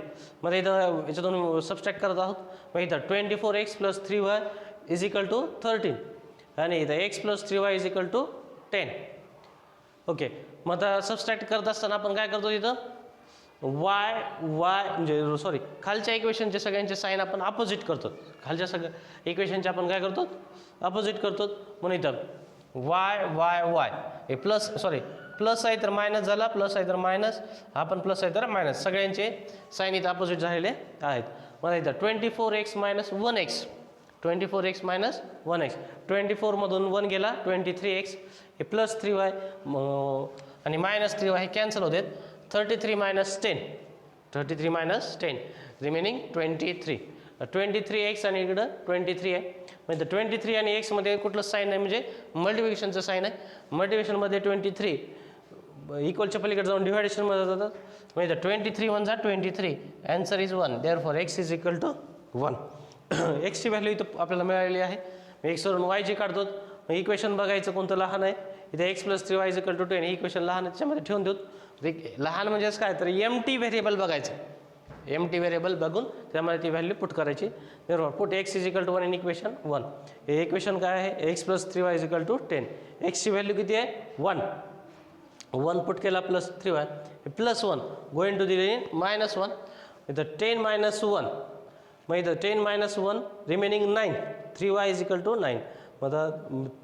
मध्ये इथं याच्यातून सबस्ट्रॅक्ट करत आहोत. मग इथं 24x + 3y = 13 आणि इथं x + 3y = 10. ओके, मग आता सबस्ट्रॅक्ट करत असताना आपण काय करतो इथं वाय म्हणजे सॉरी खालच्या इक्वेशनचे सगळ्यांचे साईन आपण अपोजिट करतो. खालच्या सगळ्या इक्वेशनचे आपण काय करतो अपोजिट करतो. म्हणून इथं वाय हे प्लस आहे तर मायनस झाला, प्लस आहे तर मायनस, आपण प्लस आहे तर मायनस, सगळ्यांचे साईन इथं अपोजिट झालेले आहेत. मग इथं 24x - 1x 24x - 1x 24 मधून 1 गेला 23x हे प्लस 3y आणि मायनस 3y हे कॅन्सल होते. 33 - 10 रिमेनिंग 23. 23x आणि इकडं 23 आहे. म्हणजे 23 आणि x मध्ये कुठलं साईन आहे म्हणजे मल्टिप्लिकेशनचं साईन आहे. मल्टिप्लिकेशनमध्ये 23 इक्वलच्या पलीकडे जाऊन डिव्हायडेशनमध्ये जातात. म्हणजे 23 × 1 = 23. Answer is 1. Therefore x = 1. एक्सची व्हॅल्यू इथं आपल्याला मिळालेली आहे. एक्सवरून वायची काढतो. इक्वेशन बघायचं कोणतं लहान आहे. इथे x + 3y = 10 हे इक्वेशन लहान आहे त्याच्यामध्ये ठेवून देऊ. लहान म्हणजेच काय तर एमटी व्हेरिएबल बघायचं. एमटी व्हेरिएबल बघून त्यामध्ये ती व्हॅल्यू पुट करायची. Put x = 1 in equation 1. हे इक्वेशन काय आहे x + 3y = 10. एक्सची व्हॅल्यू किती आहे 1 पुट केला प्लस 3y +1 गोइंग टू दिले -1. इथं 10 - 1 मग इथं 10 - 1 रिमेनिंग 9 3y = 9. मग आता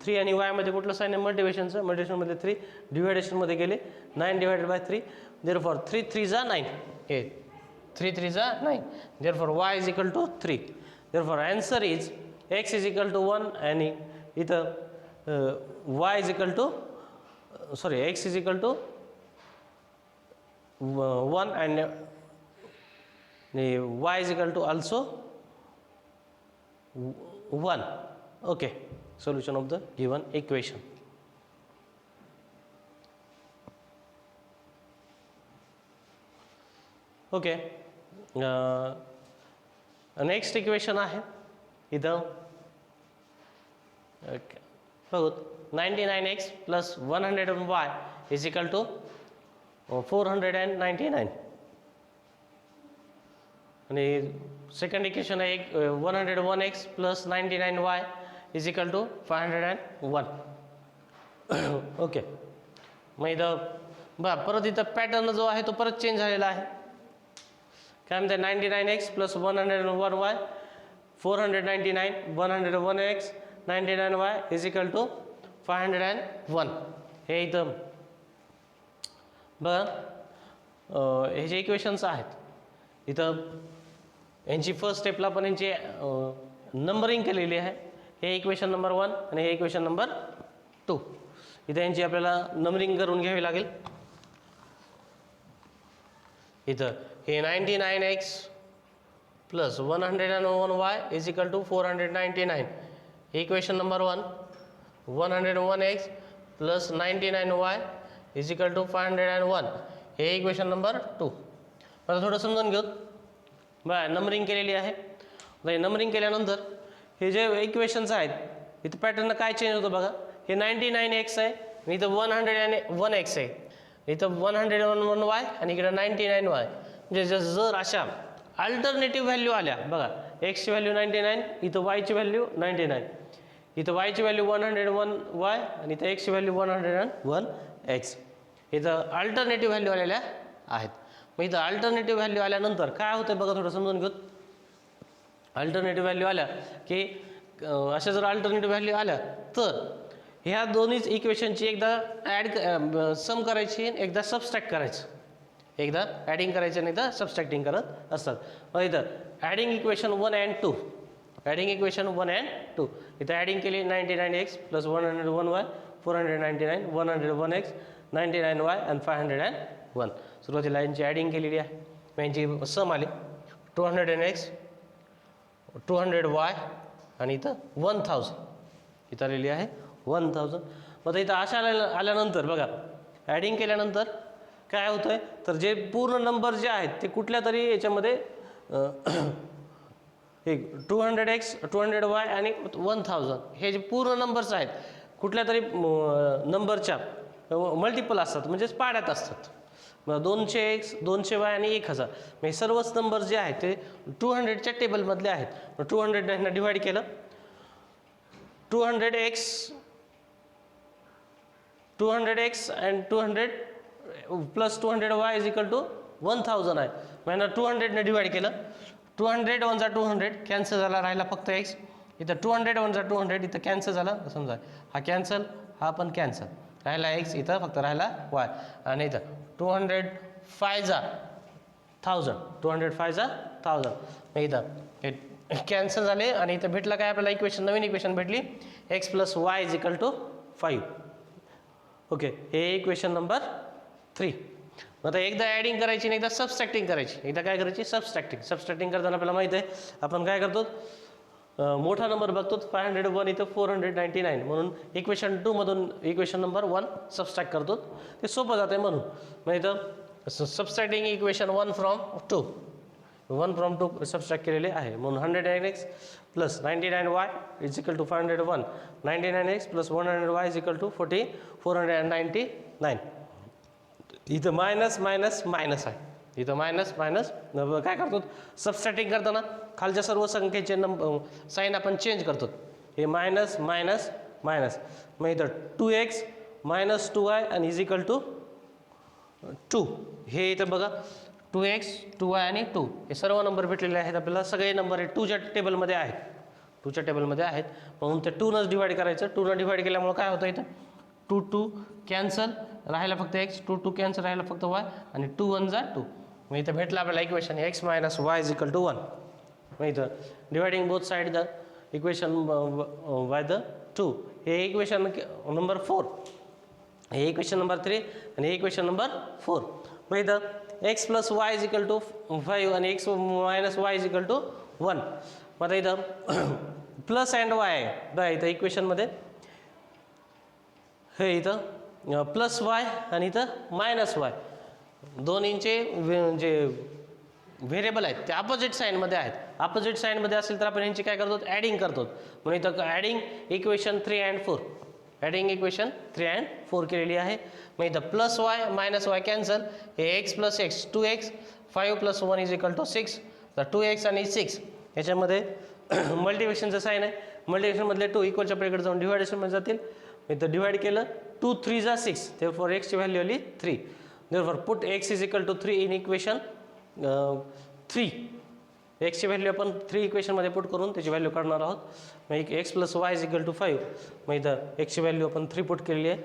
3 आणि y मध्ये कुठलं साईन आहे मल्टिप्लिकेशनचं. मल्टिप्लिकेशनमध्ये 3 डिव्हायडेशनमध्ये गेले 9 / 3. देअरफॉर 3 × 3 = 9 हे 3 × 3 = 9. Therefore y = 3. Therefore answer is x = 1 आणि इथं y = x = 1 and y = also 1. Okay, solution of the given equation. Okay, next equation आहे इथं बघू 99x + 100y = 499 आणि सेकंड इक्वेशन आहे 101x + 99y = 501. ओके, मग इथं परत इथं पॅटर्न जो आहे तो परत चेंज झालेला आहे. काय म्हणते 99x + 101y 499 101x 99y = 501. हे इथं बघा हे जे इक्वेशन्स आहेत इथं यांची फर्स्ट स्टेपला पण यांची नंबरिंग केलेली आहे. हे इक्वेशन नंबर 1 आणि हे इक्वेशन नंबर 2. इथं यांची आपल्याला नंबरिंग करून घ्यावी लागेल. इथं हे 99x + 101y = 499 हे इक्वेशन नंबर 1. 101x + 99y = 501 हे इक्वेशन नंबर 2. मला थोडं समजून घेऊ. नंबरिंग केलेली आहे. नंबरिंग केल्यानंतर हे जे इक्वेशन्स आहेत इथं पॅटर्न काय चेंज होतं बघा. हे 99x आहे, इथं 101x आहे, इथं 101y आणि इकडं 99y. म्हणजे जर अशा अल्टरनेटिव्ह व्हॅल्यू आल्या बघा, एक्सची व्हॅल्यू 99, इथं वायची व्हॅल्यू 99, इथं वायची व्हॅल्यू 101y आणि इथं एक्सची व्हॅल्यू 101x. इथं अल्टरनेटिव्ह व्हॅल्यू आलेल्या आहेत. मग इथं अल्टरनेटिव्ह व्हॅल्यू आल्यानंतर काय होतं बघा, थोडं समजून घेऊ. अल्टरनेटिव्ह व्हॅल्यू आल्या की अशा जर अल्टरनेटिव्ह व्हॅल्यू आल्या तर ह्या दोन्हीच इक्वेशनची एकदा सम करायची, एकदा सबस्ट्रॅक्ट करायचं. एकदा ॲडिंग करायचं आणि एकदा सबस्ट्रॅक्टिंग करत असतात. मग इथं adding equation 1 and 2, adding equation 1 and 2. इथं ॲडिंग केली 99x + 101y 499 101x 99y आणि 501. सुरुवातीला यांची ॲडिंग केलेली आहे. मग यांची सम आली 200x 200y आणि इथं 1000 इथं आलेली आहे 1000. मग इथं अशा आल्यानंतर बघा ॲडिंग केल्यानंतर काय होतंय तर जे पूर्ण नंबर जे आहेत ते कुठल्या तरी याच्यामध्ये एक 200x 200y आणि 1000 हे जे पूर्ण नंबर्स आहेत कुठल्या तरी नंबरच्या मल्टिपल असतात, म्हणजेच पाड्यात असतात. मग 200x 200y आणि 1000 हे सर्वच नंबर जे आहेत ते 200च्या टेबलमधले आहेत. मग 200 डिवाइड केलं, 200x and 200 plus 200y is equal to 1000 आहे. मग 200ने डिवाइड केलं, 200 1 जा 200 कॅन्सल झाला, राहिला फक्त x. इथं 200 1 जा 200 इथं कॅन्सल झाला, समजा हा कॅन्सल, हा पण कॅन्सल, राहिला x, इथं फक्त राहिला y. आणि इथं 200 5 जा 1000, 200 5 जा 1000. मग इथं हे कॅन्सल झाले आणि इथं भेटलं काय आपल्याला इक्वेशन, नवीन इक्वेशन भेटली x plus y is equal to 5. Okay, हे इक्वेशन नंबर 3. आता एकदा ॲडिंग करायची आणि एकदा सबस्ट्रॅक्टिंग करायची. एकदा काय करायची, सबस्ट्रॅक्टिंग करताना आपल्याला माहिती आहे आपण काय करतो, मोठा नंबर बघतो 501 इथं 499, म्हणून इक्वेशन 2 मधून इक्वेशन नंबर 1 सबस्ट्रॅक्ट करतो, ते सोपं जाते म्हणून. मग इथं सबस्ट्रॅक्टिंग इक्वेशन 1 फ्रॉम 2 सबस्ट्रॅक्ट केलेले आहे, म्हणून 109x plus 99y is equal to 501, 99x plus 100y is equal to 499. इथं मायनस मायनस मायनस आहे, इथं मायनस मायनस काय करतो, सबस्ट्रॅक्टिंग करताना खालच्या सर्व संख्येचे साईन आपण चेंज करतो. हे मायनस मायनस मायनस, मग इथं 2x मायनस 2y आणि इज इक्वल टू 2. हे इथं बघा 2x 2y आणि 2 हे सर्व नंबर भेटलेले आहेत आपल्याला. सगळे नंबर हे 2च्या टेबलमध्ये आहेत, 2च्या टेबलमध्ये आहेत, म्हणून ते 2नच डिवाइड करायचं. 2न डिवाइड केल्यामुळे काय होतं, इथं 2 2 कॅन्सल, राहिला फक्त x, 2 2 कॅन्सल, राहिला फक्त y आणि 2 1 जा 2. मग इथं भेटलं आपल्याला equation x minus y is equal to 1. मग इथं dividing both side the equation by the 2. हे इक्वेशन नंबर 4, हे इक्वेशन नंबर 3 आणि हे इक्वेशन नंबर 4. मग इथं x plus y is equal to 5 आणि x minus y is equal to 1. मग आता इथं प्लस अँड वाय आहे बघा, इथं इक्वेशनमध्ये हे इथं प्लस वाय आणि इथं मायनस वाय, दोन्हींचे जे व्हेरिएबल आहेत ते अपोजिट साईनमध्ये आहेत. अपोजिट साईनमध्ये असेल तर आपण यांची काय करतो, ॲडिंग करतो. म्हणून इथं adding equation 3 and 4, adding equation 3 and 4 केलेली आहे. मग इथं plus y minus y cancel, हे x plus x 2x, 5 plus 1 is equal to 6, तर 2x आणि 6 याच्यामध्ये मल्टिप्लिकेशनचं साईन आहे, मल्टिप्लिकेशनमधले 2 इक्वलच्या पलीकडे जाऊन डिवायडेशनमध्ये जातील. इथं डिवाइड केलं 2 3 जा 6, therefore x ची व्हॅल्यू आली 3. therefore put x is equal to 3 in equation 3. x ची व्हॅल्यू आपण 3 इक्वेशनमध्ये पुट करून त्याची व्हॅल्यू काढणार आहोत. मग x plus y is equal to 5. मग इथं x ची व्हॅल्यू आपण 3 पुट केलेली आहे,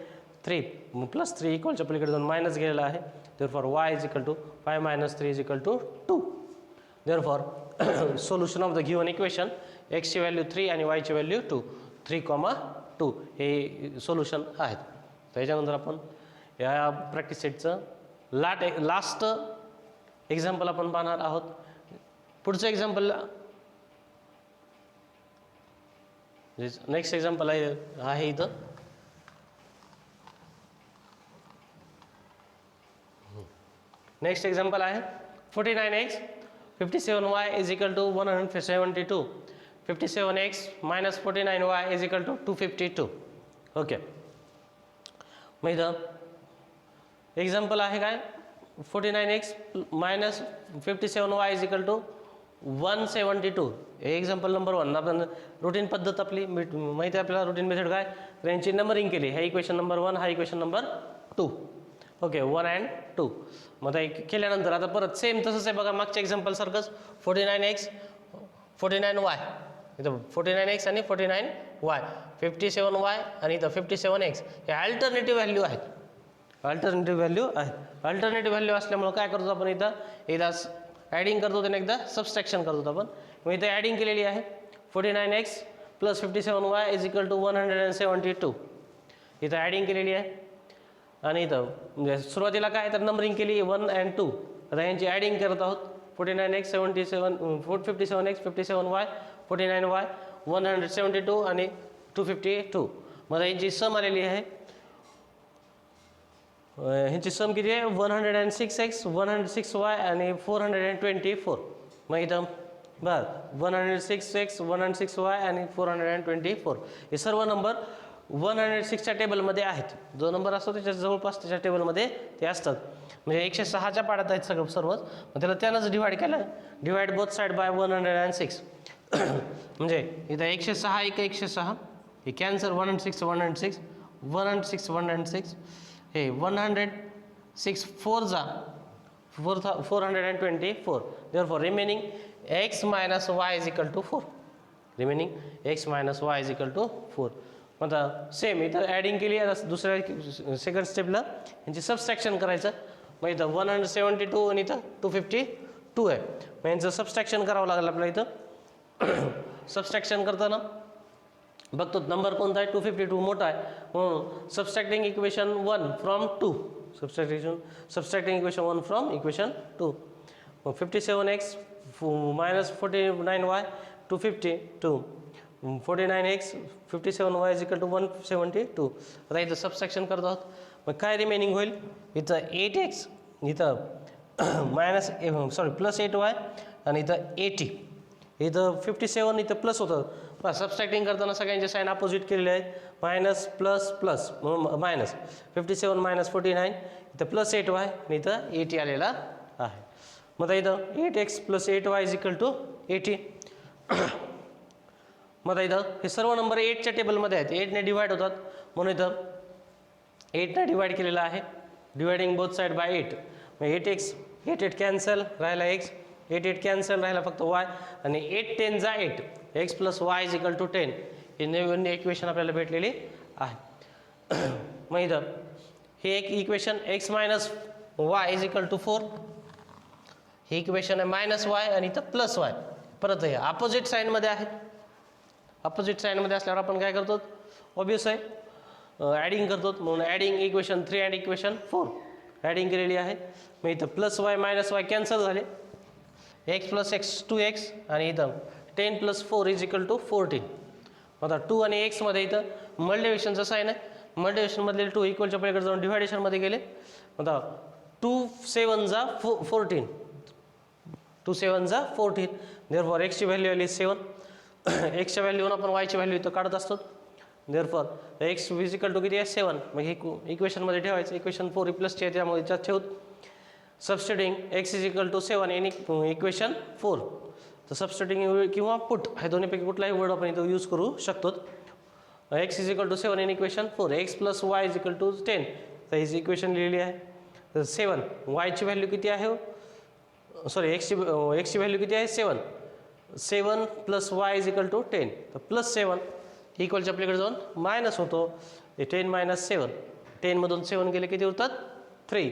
3 प्लस 3 इक्वलच्या पलीकडे जाऊन मायनस गेलेला आहे. therefore y is equal to 5 minus 3 is equal to 2. therefore solution of the given equation, x ची व्हॅल्यू 3 आणि y ची व्हॅल्यू 2, 3,2 हे सोल्युशन आहेत. त्याच्यानंतर आपण या प्रॅक्टिस सेटचं लास्ट एक्झाम्पल आपण पाहणार आहोत. पुढचं एक्झाम्पल, नेक्स्ट एक्झाम्पल आहे इथं नेक्स्ट एक्झाम्पल आहे 49x 57y is equal to 172, 57x minus 49y is equal to 252. Okay, मग इथं एक्झाम्पल आहे काय, 49x minus 57y is equal to 172. हे एक्झाम्पल नंबर 1. आपण रुटीन पद्धत आपली माहिती आहे आपल्याला, रुटीन मेथड काय, तर यांची नंबरिंग केली. हा इक्वेशन नंबर 1, हा इक्वेशन नंबर 2. Okay, 1 and 2. मग आता केल्यानंतर आता परत सेम तसंच आहे बघा, मागच्या एक्झाम्पल सारखंच 49x 49y, इथं 49x आणि 49y, 57y आणि इथं 57x हे अल्टरनेटिव्ह व्हॅल्यू आहेत. अल्टरनेटिव्ह व्हॅल्यू आहे. अल्टरनेटिव्ह व्हॅल्यू असल्यामुळे काय करतो आपण, इथं एकदा ॲडिंग करतो आणि एकदा सबस्ट्रॅक्शन करतो आपण. मग इथं ॲडिंग केलेली आहे 49x plus 57y is equal to 172. इथं ॲडिंग केलेली आहे आणि इथं म्हणजे सुरुवातीला काय तर नंबरिंग केली 1 and 2. आता यांची ॲडिंग करत आहोत 49x 57x 57y 49y 172 आणि 252. मग यांची सम आलेली आहे, ह्यांची सम किती आहे 106x 106y आणि 424. मग इथं बरं 106x 106y आणि 424 हे सर्व नंबर 106च्या टेबलमध्ये आहेत. जो नंबर असतो त्याच्या जवळपास त्याच्या टेबलमध्ये ते असतात. म्हणजे 106च्या पाड्यात आहेत सर्वच. मग त्याला त्यानंच डिवाइड केलं. Divide both side by 106. म्हणजे इथं 106 एक 106 हे कॅन्सर 106 106 106 106 हे 106 4 जा 424. Therefore remaining x minus y is equal to 4. Remaining x minus y is equal to 4. आता सेम इथं ॲडिंग केली आहे. दुसऱ्या सेकंड स्टेपला यांची सबस्ट्रॅक्शन करायचं. मग इथं 172 आणि इथं 252 आहे. मग यांचं सबस्ट्रॅक्शन करावं लागेल आपल्याला. इथं सबस्ट्रॅक्शन करताना बघतो नंबर कोणता आहे. 252 मोठा आहे म्हणून subtracting equation 1 from 2. Subtracting equation 1 from equation 2. मग 57x minus 49y 252. 49x 57y is equal to 172. आता इथं सबस्ट्रॅक्शन करत आहोत. मग काय रिमेनिंग होईल. इथं 8x इथं मायनस प्लस 8y आणि इथं 80. इथं 57 इथं प्लस होतं. सबस्ट्रॅक्टिंग करताना सगळ्यांचे साईन अपोजिट केलेले आहेत. Minus plus plus minus 57 minus 49 इथं प्लस 8y आणि इथं 80 आलेला आहे. मग इथं 8x plus 8y is equal to 80. मग इथं हे सर्व नंबर 8च्या टेबलमध्ये आहेत. 8ने डिवाइड होतात म्हणून इथं 8ने डिवाइड केलेलं आहे. Dividing both side by 8. मग 8x 8 कॅन्सल राहिला x 8 कॅन्सल राहिला फक्त y आणि 8 10 जा 8 x plus y is equal to 10. हे नवीन इक्वेशन आपल्याला भेटलेली आहे. मग इथं हे एक equation x minus y is equal to 4. हे इक्वेशन आहे मायनस y आणि इथं प्लस y. परत हे अपोजिट साईनमध्ये आहेत. अपोजिट साईनमध्ये असल्यावर आपण काय करतो ऑब्वियस आहे ॲडिंग करतो. म्हणून adding equation 3 and equation 4 adding केलेली आहे. मग इथं plus y minus y cancel झाले. x प्लस x 2x आणि इथं 10 प्लस 4 इज इक्वल टू 14. आता 2 आणि xमध्ये इथं मल्टिप्लिकेशनचं साईन आहे. मल्टिप्लिकेशनमधले 2 इक्वलच्या पलीकडे जाऊन डिव्हायडेशनमध्ये गेले. आता 2 7 जा 14 2 7 जा 14. देअरफॉर एक्सची व्हॅल्यू आली 7. एक्सच्या व्हॅल्यूवर आपण वायची व्हॅल्यू इथं काढत असतो. देअरफॉर एक्स फिजिकल टू किती आहे 7. मग हे इक्वेशनमध्ये ठेवायचं. इक्वेशन 4 प्लसची आहे त्यामुळे याच्यात ठेवत. Substituting x is equal to 7 in equation 4. तर सबस्टिट्यूटिंग किंवा पुट हे दोन्हीपैकी कुठलाही वर्ड आपण इथं यूज करू शकतो. x is equal to 7 in equation 4. x plus y is equal to 10. तर ही इक्वेशन लिहिली आहे. तर 7 वायची व्हॅल्यू किती आहे सॉरी एक्सची व्हॅल्यू किती आहे 7. 7 plus y is equal to 10. तर प्लस 7 इक्वलच्या आपल्याकडे जाऊन मायनस होतो. 10 मायनस 7 10मधून 7 गेले किती होतात 3.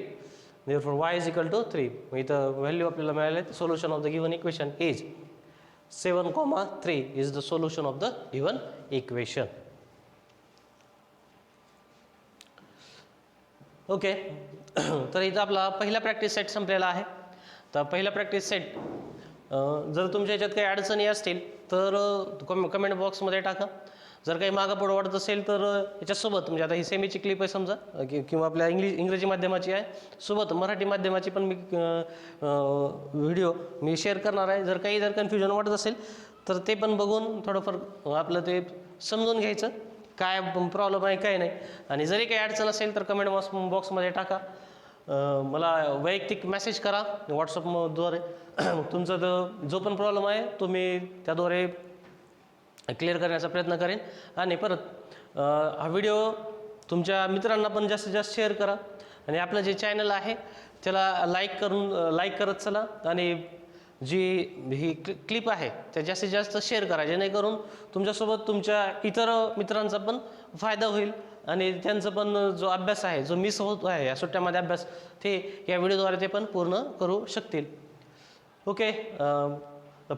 Therefore y is equal to 3. मग इथं व्हॅल्यू आपल्याला मिळाले. Solution of the given equation is 7,3 is the solution of the given equation. Okay. तर इथं आपला पहिला प्रॅक्टिस सेट संपलेला आहे. तर पहिला प्रॅक्टिस सेट जर तुमच्या ह्याच्यात काही अडचणी असतील तर कमेंट बॉक्समध्ये टाका. जर काही मागं पुढं वाटत असेल तर याच्यासोबत म्हणजे आता ही सेमीची क्लिप आहे समजा किंवा आपल्या इंग्रजी माध्यमाची आहे सोबत मराठी माध्यमाची पण मी व्हिडिओ मी शेअर करणार आहे. जर कन्फ्युजन वाटत असेल तर ते पण बघून थोडंफार आपलं ते समजून घ्यायचं काय प्रॉब्लेम आहे काय नाही. आणि जरी काही अडचण असेल तर कमेंट बॉक्समध्ये टाका. मला वैयक्तिक मेसेज करा व्हॉट्सअपद्वारे. तुमचा जो पण प्रॉब्लेम आहे तो मी त्याद्वारे क्लिअर करण्याचा प्रयत्न करेन. आणि परत हा व्हिडिओ तुमच्या मित्रांना पण जास्तीत जास्त शेअर करा. आणि आपलं जे चॅनल आहे त्याला लाईक करत चला. आणि जी ही क्लिप आहे त्या जास्तीत जास्त शेअर करा जेणेकरून तुमच्यासोबत तुमच्या इतर मित्रांचा पण फायदा होईल. आणि त्यांचं पण जो अभ्यास आहे जो मिस होत आहे या सुट्ट्यामध्ये अभ्यास ते या व्हिडिओद्वारे ते पण पूर्ण करू शकतील. ओके.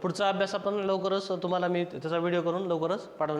पुढचा अभ्यास आपण लवकरच तुम्हाला मी त्याचा व्हिडिओ करून लवकरच पाठवणार.